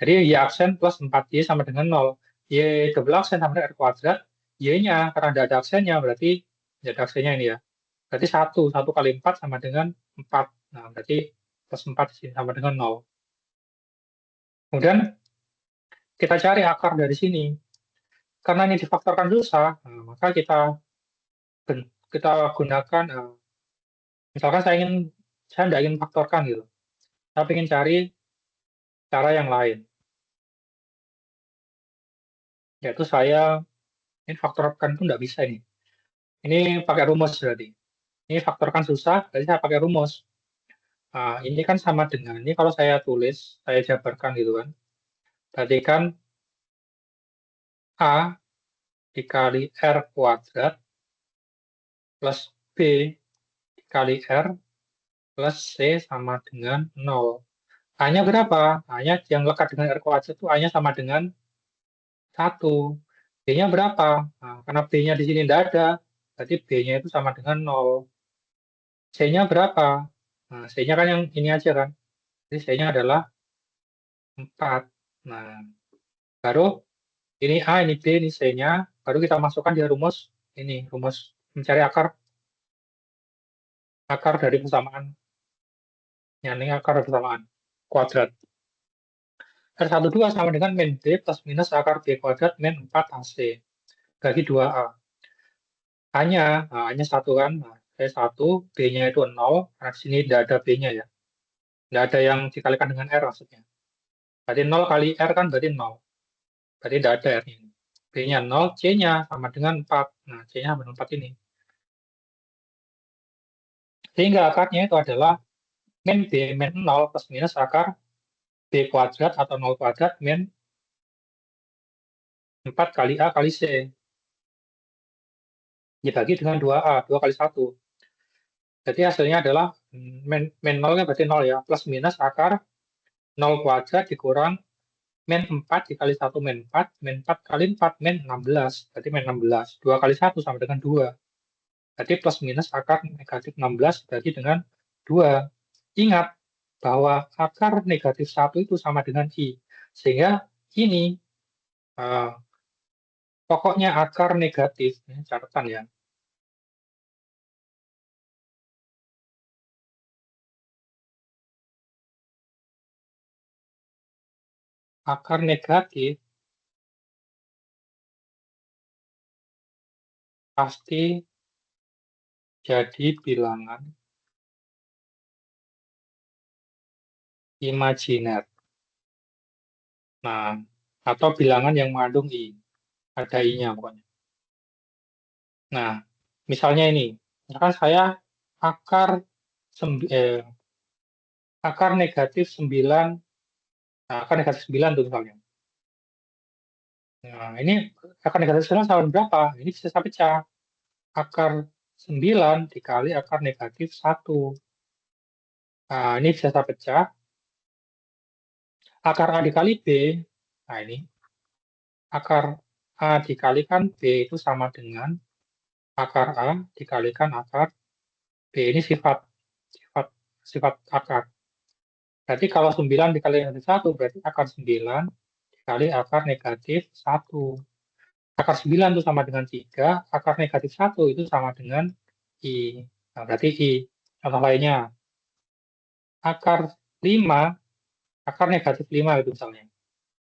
Jadi Y aksen plus 4Y sama dengan 0. Y double aksen sama dengan R kuadrat. Y-nya, karena tidak ada aksennya, berarti tidak ada aksennya ini ya. Berarti 1 kali 4 sama dengan 4. Nah, berarti plus 4 di sini sama dengan 0. Kemudian kita cari akar dari sini. Karena ini difaktorkan susah, nah, maka kita gunakan, misalkan saya tidak ingin faktorkan gitu. Saya ingin cari cara yang lain. Yaitu ini faktorkan pun tidak bisa ini. Ini pakai rumus berarti. Ini faktorkan susah, berarti saya pakai rumus. Nah, ini kan sama dengan, ini kalau saya tulis, saya jabarkan gitu kan. Berarti kan A dikali R kuadrat plus B dikali R plus C sama dengan 0. A-nya berapa? A-nya yang lekat dengan R kuadrat itu A-nya sama dengan 1. B-nya berapa? Nah, karena B-nya di sini tidak ada, berarti B-nya itu sama dengan 0. C-nya berapa? Nah, C-nya kan yang ini aja kan. Jadi C-nya adalah 4. Nah, baru ini A, ini B, ini C-nya. Baru kita masukkan di rumus mencari akar dari persamaan. Ya, ini akar dari persamaan kuadrat. R12 sama dengan min B plus minus akar B kuadrat min 4 AC. Bagi 2A. A-nya 1 kan. Nah, saya 1, B-nya itu 0. Karena di sini tidak ada B-nya ya. Tidak ada yang dikalikan dengan R maksudnya. Berarti 0 kali R kan berarti 0. Berarti tidak ada R ini. B-nya 0, C-nya sama dengan 4. Nah, C-nya sama dengan 4 ini. Sehingga akarnya itu adalah min B min 0 plus minus akar B kuadrat atau 0 kuadrat min 4 kali A kali C. Dibagi dengan 2A, 2 kali 1. Jadi hasilnya adalah min 0 kan berarti 0 ya, plus minus akar 0 kuadrat dikurang min 4 dikali 1 min 4 kali 4 min 16, berarti min 16. 2 kali 1 sama dengan 2. Berarti plus minus akar negatif 16 dibagi dengan 2. Ingat bahwa akar negatif 1 itu sama dengan I. Sehingga ini pokoknya akar negatif, ini catatan ya, akar negatif pasti jadi bilangan imajiner. Nah, atau bilangan yang mengandung I. Ada I-nya pokoknya. Nah, misalnya ini. Misalkan saya akar akar negatif 9, nah, akar negatif 9 tuh misalnya. Nah, ini akar negatif 9 sama dengan berapa? Ini bisa saya pecah. Akar 9 dikali akar negatif 1. Nah, ini bisa saya pecah. Akar A dikali B, nah ini, akar A dikalikan B itu sama dengan akar A dikalikan akar B. Ini sifat sifat sifat akar. Berarti kalau 9 dikali negatif 1, berarti akar 9 dikali akar negatif 1. Akar 9 itu sama dengan 3, akar negatif 1 itu sama dengan I. Nah, berarti I. Contoh lainnya, akar 5, akar negatif 5 itu misalnya.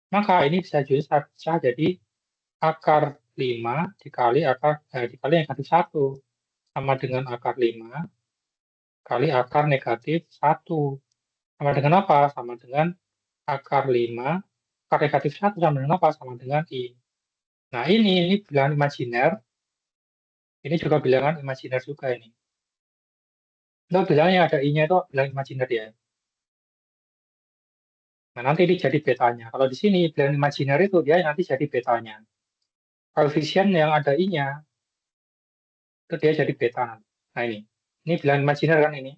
Maka ini bisa juga pecah jadi akar 5 dikali negatif 1 sama dengan akar 5 kali akar negatif 1. Sama dengan apa? Sama dengan akar 5, akar negatif 1 sama dengan apa? Sama dengan I. Nah, ini bilangan imajiner. Ini juga bilangan imajiner juga ini. Itu bilangan yang ada I-nya itu bilangan imajiner ya. Nah, nanti ini jadi betanya. Kalau di sini bilangan imajiner itu dia nanti jadi betanya. Koefisien yang ada I-nya itu dia jadi beta nanti. Nah, ini bilangan imajiner kan ini.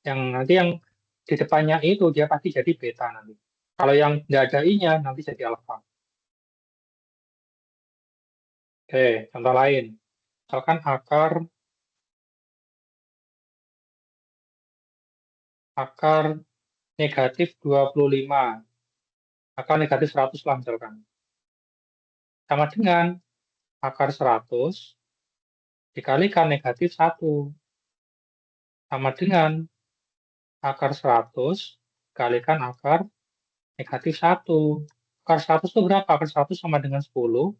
Yang nanti yang di depannya itu dia pasti jadi beta nanti. Kalau yang tidak ada I-nya nanti jadi alfa. Oke, contoh lain. Misalkan akar negatif 25, akar negatif 100 lah misalkan. Sama dengan akar 100 dikalikan negatif 1. Sama dengan akar 100 dikalikan akar negatif 1. Akar 100 itu berapa? Akar 100 sama dengan 10,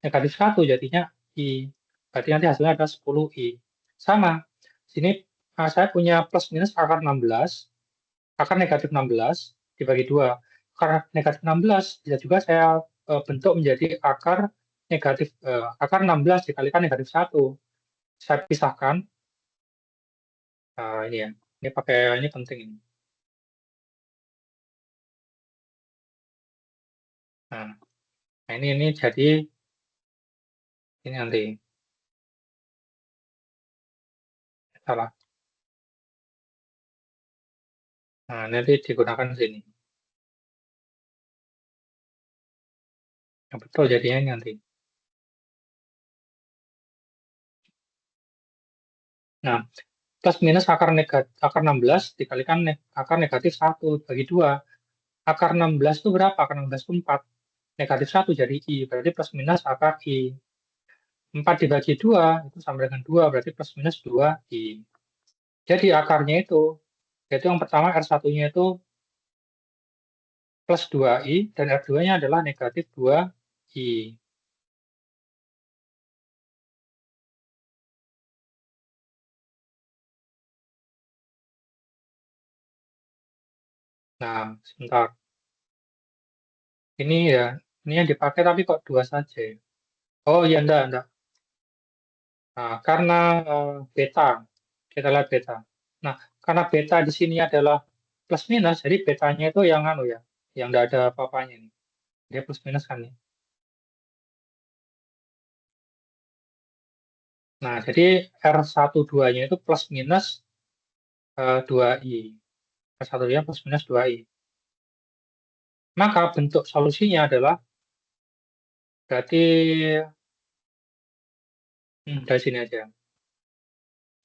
negatif 1 jadinya I. Berarti nanti hasilnya ada 10I. Sama. Sini saya punya plus minus akar 16, akar negatif 16 dibagi 2. Akar negatif 16 bisa juga saya bentuk menjadi akar 16 dikalikan negatif 1. Saya pisahkan. Ini ya. Ini penting ini. Nah, ini jadi ini nanti salah. Nah, nanti digunakan di sini. Yang betul jadinya ini nanti. Nah, plus minus akar 16 dikalikan akar negatif 1 bagi 2. Akar 16 itu berapa? Akar 16 itu 4. Negatif 1 jadi I. Berarti plus minus akar I. 4 dibagi 2 itu sama dengan 2. Berarti plus minus 2 I. Jadi akarnya itu, yaitu yang pertama R1-nya itu plus 2I dan R2-nya adalah negatif 2I. Nah, sebentar. Ini ya, ini yang dipakai tapi kok 2 saja ya? Oh iya, enggak. Nah, karena beta, kita lihat beta. Nah, karena beta di sini adalah plus minus, jadi betanya itu yang anu ya, yang enggak ada apa-apanya nih. Dia plus minus kan nih. Nah, jadi R12-nya itu plus minus 2I. R12-nya plus minus 2I. Maka bentuk solusinya adalah berarti dari sini aja.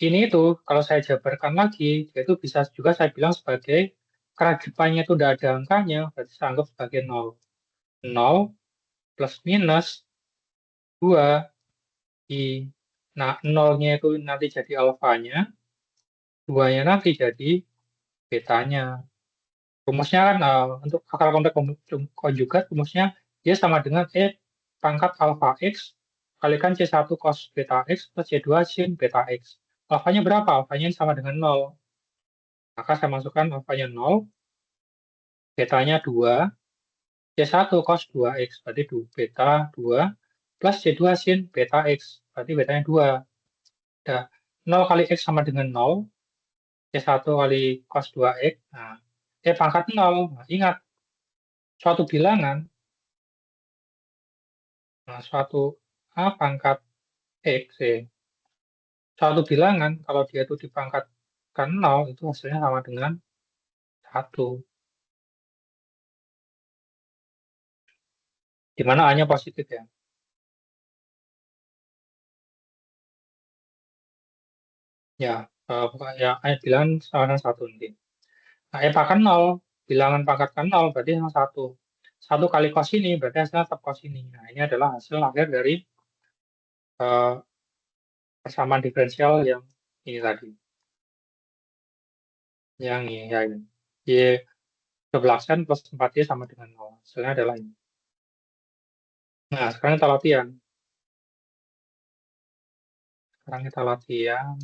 Ini itu kalau saya jabarkan lagi, itu bisa juga saya bilang sebagai karena depannya itu tidak ada angkanya, berarti saya anggap sebagai 0. 0 plus minus 2I. Nah, 0-nya itu nanti jadi alfanya, 2-nya nanti jadi betanya. Rumusnya kan untuk akar kompleks konjugat, rumusnya dia sama dengan E pangkat alfa X kalikan C1 cos beta X plus C2 sin beta X. Alfanya berapa? Alfanya sama dengan 0. Maka saya masukkan alfanya 0, betanya 2, C1 cos 2X, berarti beta 2, plus C2 sin beta X, berarti betanya 2. Nah, 0 kali X sama dengan 0, C1 kali cos 2X, nah, pangkat 0. Nah, ingat, suatu bilangan Nah, suatu A pangkat X, suatu bilangan, kalau dia itu dipangkatkan 0, itu hasilnya sama dengan 1. Di mana A-nya positif ya. Ya, ya bilangan sama dengan 1 nanti. Nah, pangkat 0, bilangan pangkatkan 0 berarti sama 1. 1 kali cos ini berarti hasilnya tetap cos ini. Nah, ini adalah hasil akhir dari eh, persamaan diferensial yang ini tadi. Yang ini, ya ini. Y double aksen plus 4Y sama dengan 0. Hasilnya adalah ini. Nah, sekarang kita latihan. Sekarang kita latihan.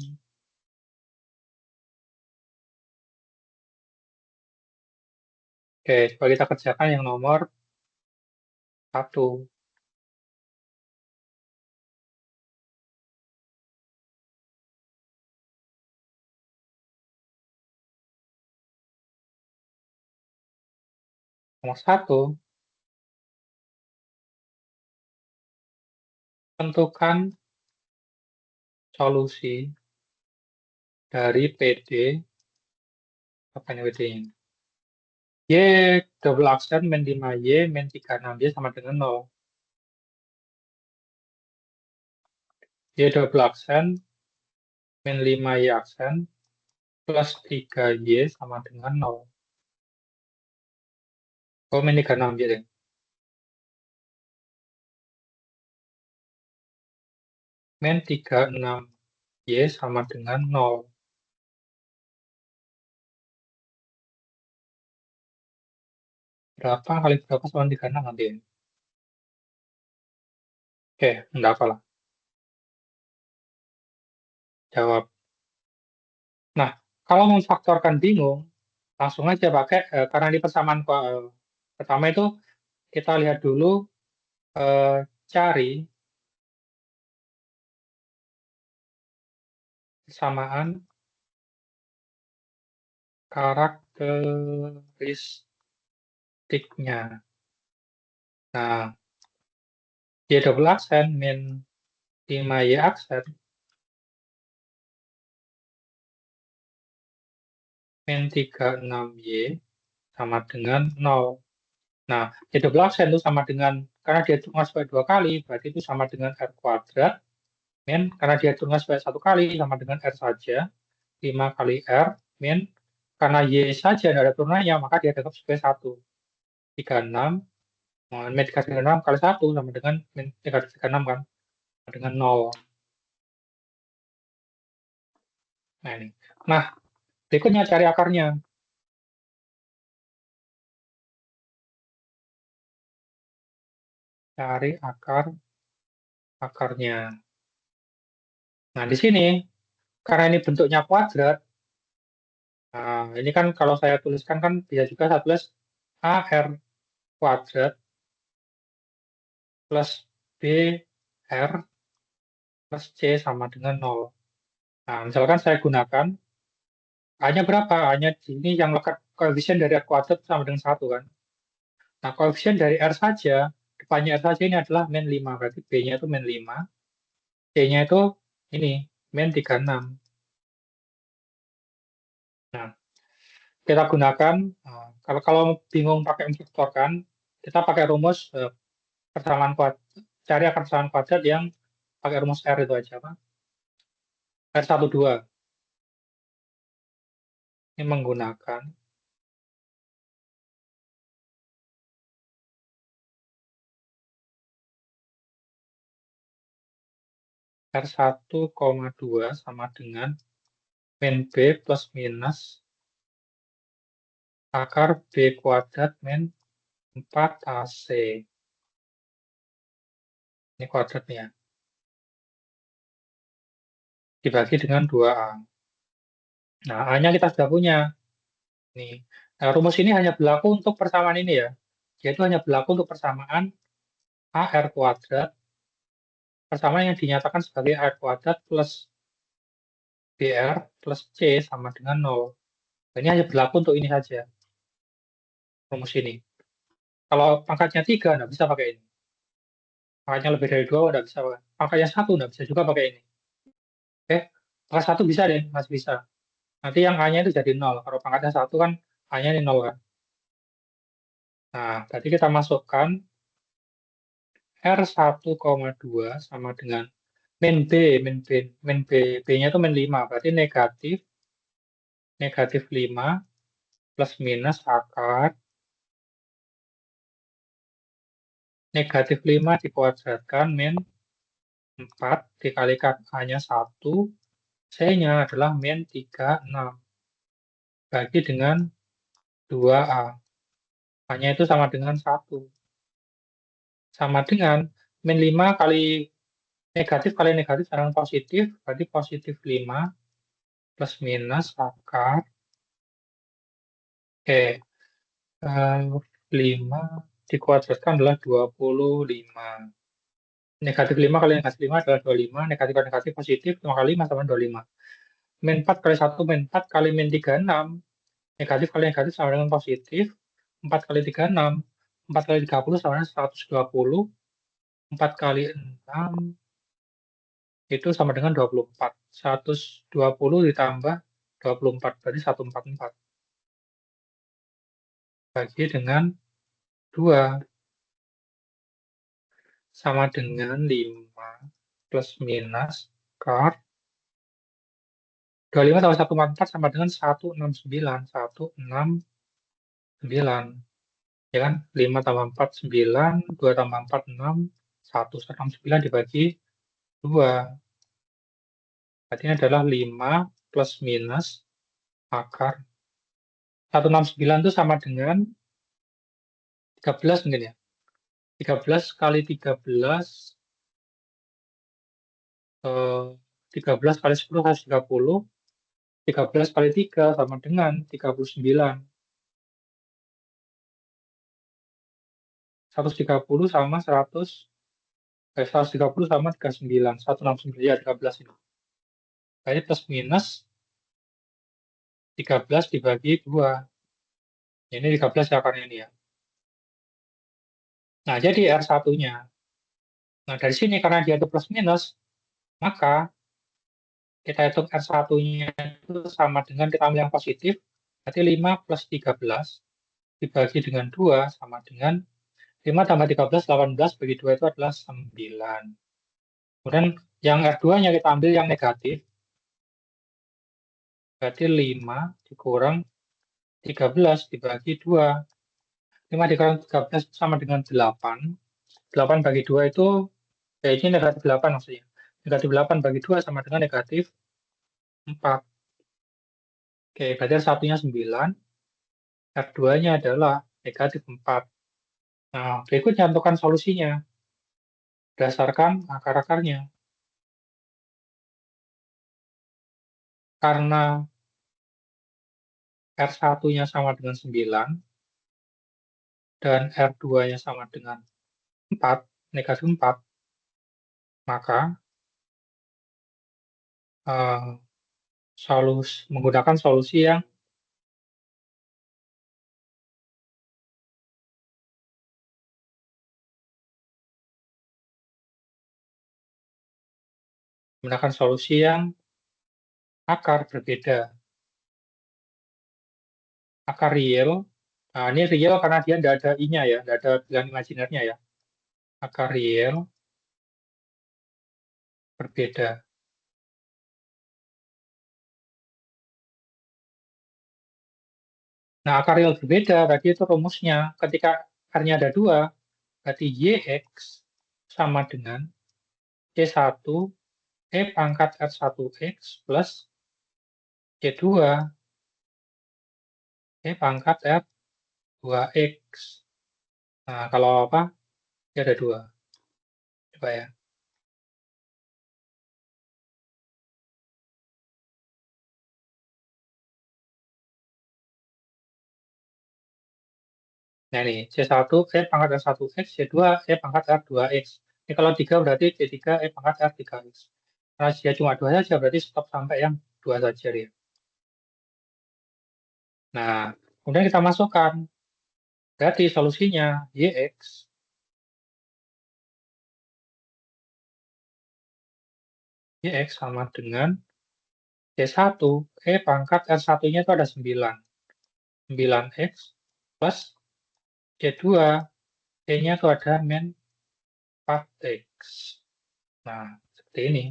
Oke, coba kita kerjakan yang nomor 1. Nomor 1, tentukan solusi dari PD, apa ini PD-nya? Y double aksen min 5Y min 36Y sama dengan 0. Y double aksen min 5Y aksen plus 3Y sama dengan 0. Oh, min 36Y deh. Min 36Y sama dengan 0. Berapa kali berapa sama 36 nanti ya? Oke, enggak apa lah. Jawab. Nah, kalau memfaktorkan bingung, langsung aja pakai, karena di persamaan pertama itu kita lihat dulu, cari persamaan karakteristiknya. Nah, Y double aksen min 5Y aksen min 36Y sama dengan 0. Nah, Y double aksen itu sama dengan, karena dia cuma sebagai 2 kali, berarti itu sama dengan R kuadrat, min, karena dia cuma sebagai 1 kali, sama dengan R saja, 5 kali R, min, karena Y saja tidak ada turunannya, maka dia tetap sebagai 1. 36, min 36 kali 1 sama dengan min 36 kan, sama dengan 0. Nah, ini. Nah, berikutnya cari akarnya. Cari akarnya. Nah, di sini, karena ini bentuknya kuadrat, nah, ini kan kalau saya tuliskan kan bisa juga saya tulis AR kuadrat plus BR plus C sama dengan 0. Nah, misalkan saya gunakan A-nya berapa? A-nya di sini yang lekat koefisien dari R kuadrat sama dengan 1 kan. Nah, koefisien dari R saja, depannya R saja ini adalah min 5. Berarti B-nya itu min 5. C-nya itu ini, min 36. Nah, kita gunakan, kalau bingung pakai memfaktorkan, kita pakai rumus persamaan kuadrat, cari akar persamaan kuadrat yang pakai rumus R itu aja, Pak. R12. Ini menggunakan R1,2 sama dengan min B plus minus akar B kuadrat min 4AC. Ini kuadratnya. Dibagi dengan 2A. Nah, A-nya kita sudah punya. Nih. Nah, rumus ini hanya berlaku untuk persamaan ini ya. Yaitu hanya berlaku untuk persamaan AR kuadrat, persamaan yang dinyatakan sebagai AR kuadrat plus BR plus C sama dengan 0. Ini hanya berlaku untuk ini saja, rumus ini. Kalau pangkatnya 3, nggak bisa pakai ini. Pangkatnya lebih dari 2 nggak bisa. Pangkatnya 1 nggak bisa juga pakai ini. Oke, pangkat 1 bisa deh, masih bisa. Nanti yang A-nya itu jadi 0. Kalau pangkatnya 1 kan A-nya ini 0 kan. Nah, tadi kita masukkan R1,2 sama dengan min B, min B, B-nya itu min 5, berarti negatif 5 plus minus akar negatif 5 dikuadratkan min 4 dikalikan A-nya 1, C-nya adalah min 36, bagi dengan 2A. A-nya itu sama dengan 1. Sama dengan min 5 kali negatif dengan positif, berarti positif 5 plus minus akar, 5 dikuadratkan adalah 25. Negatif 5 kali negatif 5 adalah 25, negatif kali negatif positif, 5 kali 5 sama 25. Min 4 kali 1, min 4 kali min 36, negatif kali negatif sama dengan positif, 4 kali 36, 4 kali 30 sama dengan 120, 4 kali 6 itu sama dengan 24. 120 ditambah 24, berarti 144. Bagi dengan 2, sama dengan 5 plus minus akar 25 tambah 144 sama dengan 169. 169. Ya kan? 5 tambah 4, 9. 2 tambah 4, 6. 169 dibagi 2. Berarti ini adalah 5 plus minus akar 169 itu sama dengan 13 mungkin ya. 13 kali 13, 13 kali 10 130. 13 kali 3 sama dengan 39. 130 sama 130 sama 39. 169 ya 13 ini. Jadi plus minus 13 dibagi 2. Ini 13 ya akarnya ini ya. Nah, jadi R1-nya. Nah, dari sini karena dia itu plus minus, maka kita hitung R1-nya itu sama dengan kita ambil yang positif, berarti 5 plus 13 dibagi dengan 2 sama dengan 5 tambah 13, 18 bagi 2 itu adalah 9. Kemudian yang R2-nya kita ambil yang negatif, berarti 5 dikurang 13 dibagi 2. 5 dikurang 13 sama dengan 8. 8 bagi 2 itu, ya ini negatif 8 maksudnya. Negatif 8 bagi 2 sama dengan negatif 4. Oke, berarti R1-nya 9, R2-nya adalah negatif 4. Nah, berikutnya tentukan solusinya berdasarkan akar-akarnya. Karena R1-nya sama dengan 9 dan R2-nya sama dengan 4, negatif 4, maka menggunakan solusi yang akar berbeda. Akar real, nah ini real karena dia tidak ada i-nya ya, tidak ada bilangan imajinernya ya. Akar real berbeda. Nah, akar real berbeda, berarti itu rumusnya. Ketika akarnya ada 2, berarti YX sama dengan C1 E pangkat R1X plus C2 E pangkat R2X. Nah, kalau apa? Dia ada 2. Coba ya. Nah, ini C1 E pangkat R1X, C2 E pangkat R2X. Ini kalau 3 berarti C3 E pangkat R3X. Karena dia cuma 2 saja, berarti stop sampai yang 2 saja ya. Nah, kemudian kita masukkan. Berarti solusinya YX YX sama dengan C1, pangkat R1-nya itu ada 9. 9X plus C2, E-nya itu ada min 4X. Nah, seperti ini.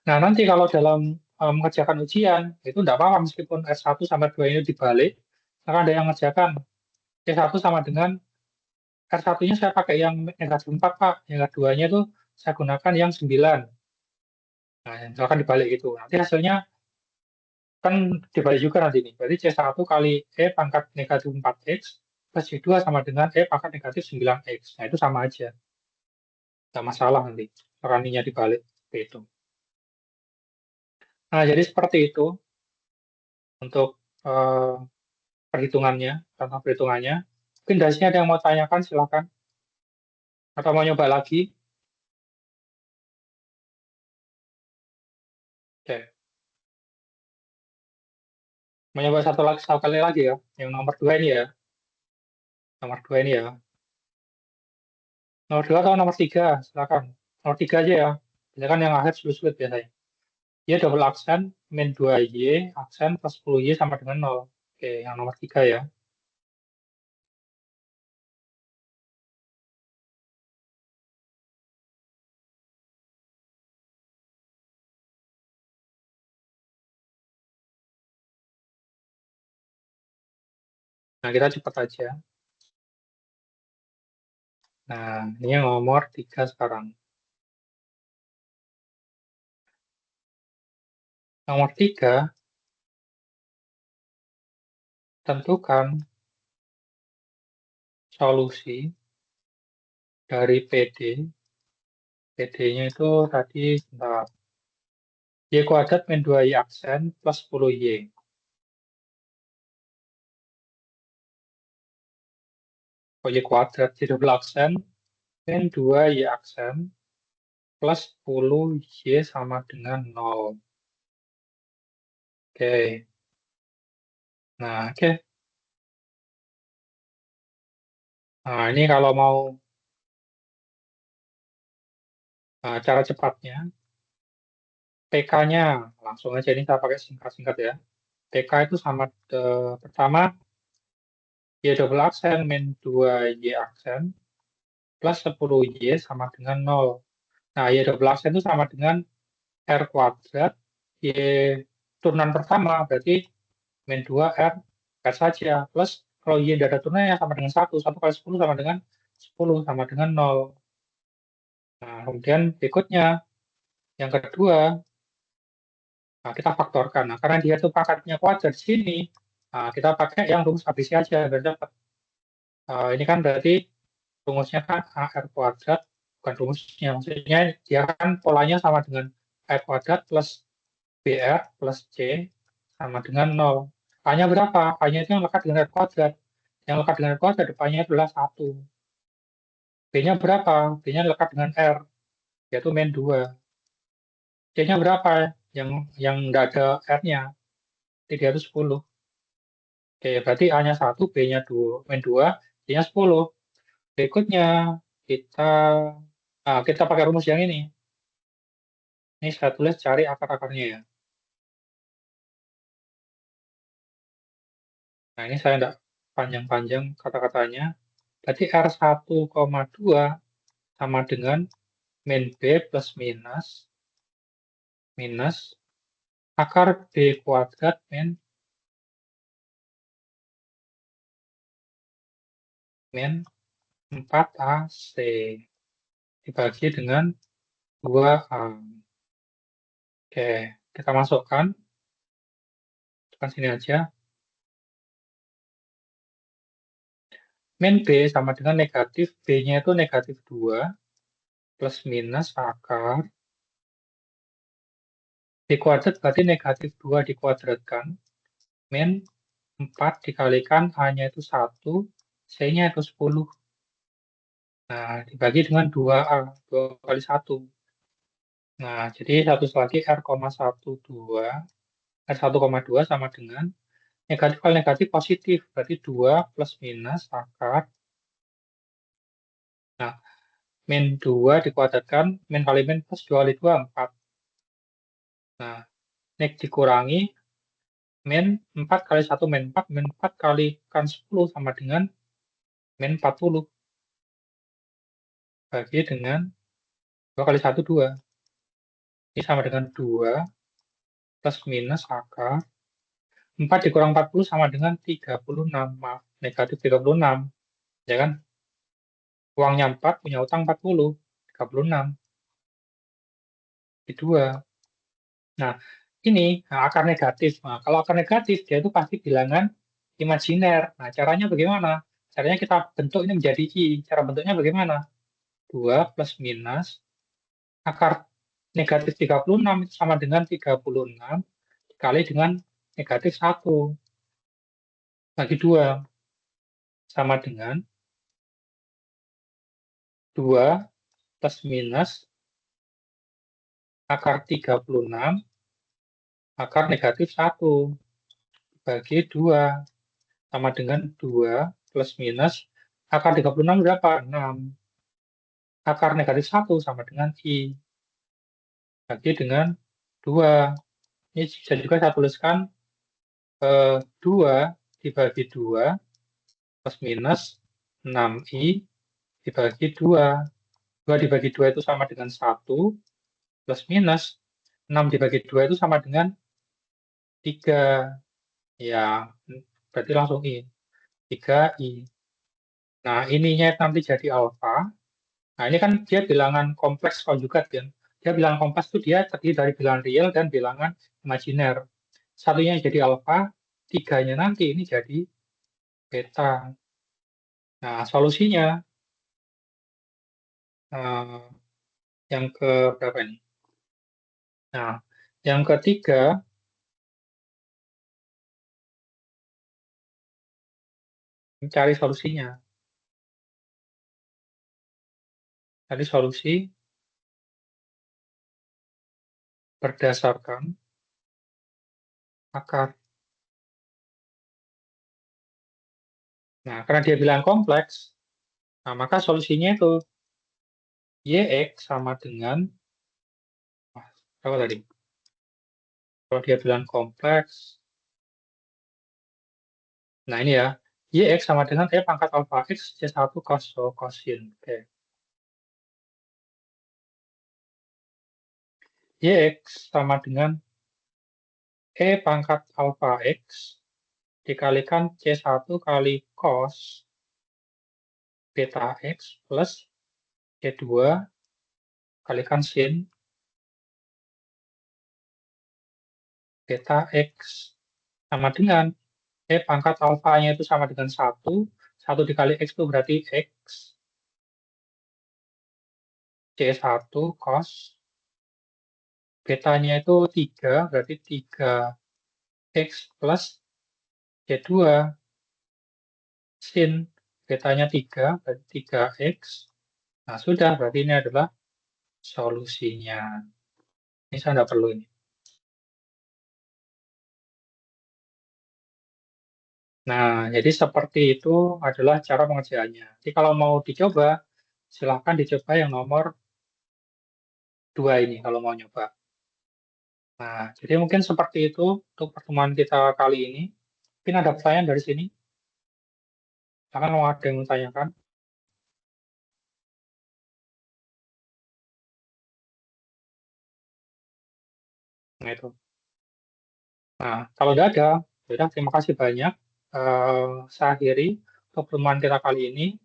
Nah, nanti kalau dalam mengerjakan ujian, itu tidak apa-apa meskipun S1 sama 2 ini dibalik. Karena ada yang mengerjakan C1 sama dengan R1-nya saya pakai yang negatif 4, Pak. Yang keduanya itu saya gunakan yang 9. Nah, misalkan dibalik itu. Nanti hasilnya kan dibalik juga nanti ini. Berarti C1 kali E pangkat negatif 4X plus C2 sama dengan E pangkat negatif 9X. Nah, itu sama aja. Tidak masalah nanti. Raninya dibalik. Seperti itu. Nah, jadi seperti itu untuk eh, perhitungannya, contoh perhitungannya. Mungkin dari sini ada yang mau tanyakan, silakan. Atau mau nyoba lagi? Oke. Mau nyoba satu kali lagi ya. Yang nomor 2 ini ya. Nomor 2 ini ya. Nomor 2 atau nomor 3? Silakan. Nomor 3 aja ya. Biasanya kan yang akhir sulit-sulit biasanya. Y double aksen, min 2Y, aksen plus 10Y sama dengan 0. Oke, yang nomor 3 ya. Nah, kita cepat aja. Nah, ini yang nomor 3 sekarang. Nomor 3, tentukan solusi dari PD. PD-nya itu tadi, sebentar. Y kuadrat min 2Y aksen plus 10Y. Oh, Y kuadrat, Y double aksen min 2Y aksen plus 10Y sama dengan 0. Oke. Nah, oke. Nah, ini kalau mau cara cepatnya, PK-nya langsung aja ini saya pakai singkat-singkat ya. PK itu sama pertama Y double aksen min 2Y aksen plus 10Y sama dengan 0. Nah, Y double aksen itu sama dengan R kuadrat Y turunan pertama berarti min 2 R saja plus kalau Y tidak ada turunannya sama dengan 1. 1 kali 10 sama dengan 10 sama dengan 0. Nah, kemudian berikutnya yang kedua, nah, kita faktorkan. Nah, karena dia itu pangkatnya kuadrat di sini, nah, kita pakai yang rumus ABC aja biar dapat. Ini kan berarti rumusnya kan AR kuadrat, bukan rumusnya. Maksudnya dia kan polanya sama dengan R kuadrat plus BR plus C sama dengan 0. A-nya berapa? A-nya itu yang lekat dengan R kuadrat. Yang lekat dengan R kuadrat depannya adalah 1. B-nya berapa? B-nya lekat dengan R, yaitu min 2. C-nya berapa? Yang nggak ada R-nya, 310. Oke, berarti A-nya 1, B-nya 2, min 2, C-nya 10. Berikutnya, kita kita pakai rumus yang ini. Ini saya tulis cari akar-akarnya ya. Nah, ini saya tidak panjang-panjang kata-katanya. Berarti R1,2 sama dengan min B plus minus akar B kuadrat min 4AC dibagi dengan 2A. Oke, kita masukkan. Masukkan sini aja. Min B sama dengan negatif, B-nya itu negatif 2, plus minus akar. B kuadrat berarti negatif 2 dikuadratkan, min 4 dikalikan A-nya itu 1, C-nya itu 10. Nah, dibagi dengan 2A, 2 kali 1. Nah, jadi satu lagi R,12 sama dengan negatif kali negatif positif, berarti 2 plus minus akar. Nah, min 2 dikuadratkan, min kali min plus 2 kali 2, 4. Nah, ini dikurangi min 4 kali 1 min 4, min 4 kali kan 10 sama dengan min 40. Bagi dengan 2 kali 1, 2. Ini sama dengan 2 plus minus akar 4 dikurang 40 sama dengan 36. Maaf, negatif 36. Ya kan? Uangnya 4, punya utang 40. 36. Di 2. Nah, ini akar negatif. Nah, kalau akar negatif, dia itu pasti bilangan imajiner. Nah, caranya bagaimana? Caranya kita bentuk ini menjadi I. Cara bentuknya bagaimana? 2 plus minus akar negatif 36 itu sama dengan 36 dikali dengan negatif 1 bagi 2 sama dengan 2 plus minus akar 36 akar negatif 1 bagi 2 sama dengan 2 plus minus akar 36 berapa? 6. Akar negatif 1 sama dengan I bagi dengan 2. Ini bisa juga saya tuliskan 2 dibagi 2 plus minus 6I dibagi 2. 2 dibagi 2 itu sama dengan 1 plus minus 6 dibagi 2 itu sama dengan 3. Ya, berarti langsung I. 3I. Nah, ininya nanti jadi alfa. Nah, ini kan dia bilangan kompleks konjugat kan. Dia bilangan kompleks itu dia terdiri dari bilangan real dan bilangan imajiner. Satunya jadi alfa, 3-nya nanti ini jadi beta. Nah, solusinya yang ke berapa ini? Nah, yang ketiga, mencari solusinya. Cari solusi berdasarkan akar. Nah, karena dia bilang kompleks, nah maka solusinya itu YX sama dengan, apa tadi? Kalau dia bilang kompleks, nah ini ya, YX sama dengan E pangkat alfa X C1 kosin. Oke. YX sama dengan E pangkat alfa X dikalikan C1 kali cos beta X plus C2 kalikan sin beta X sama dengan pangkat alfanya itu sama dengan 1. 1 dikali X itu berarti X. C1 cos. Betanya itu 3, berarti 3X plus C2 sin. Betanya 3, berarti 3X. Nah, sudah, berarti ini adalah solusinya. Ini saya tidak perlu ini. Nah, jadi seperti itu adalah cara pengerjaannya. Jadi kalau mau dicoba, silahkan dicoba yang nomor 2 ini kalau mau nyoba. Nah, jadi mungkin seperti itu untuk pertemuan kita kali ini. Mungkin ada pertanyaan dari sini. Silakan kalau ada yang mau tanyakan. Nah, itu. Nah, kalau tidak ada, sudah terima kasih banyak. Saya akhiri untuk pertemuan kita kali ini.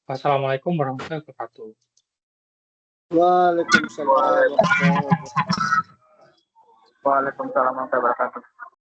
Wassalamualaikum warahmatullahi wabarakatuh. Waalaikumsalam warahmatullahi wabarakatuh.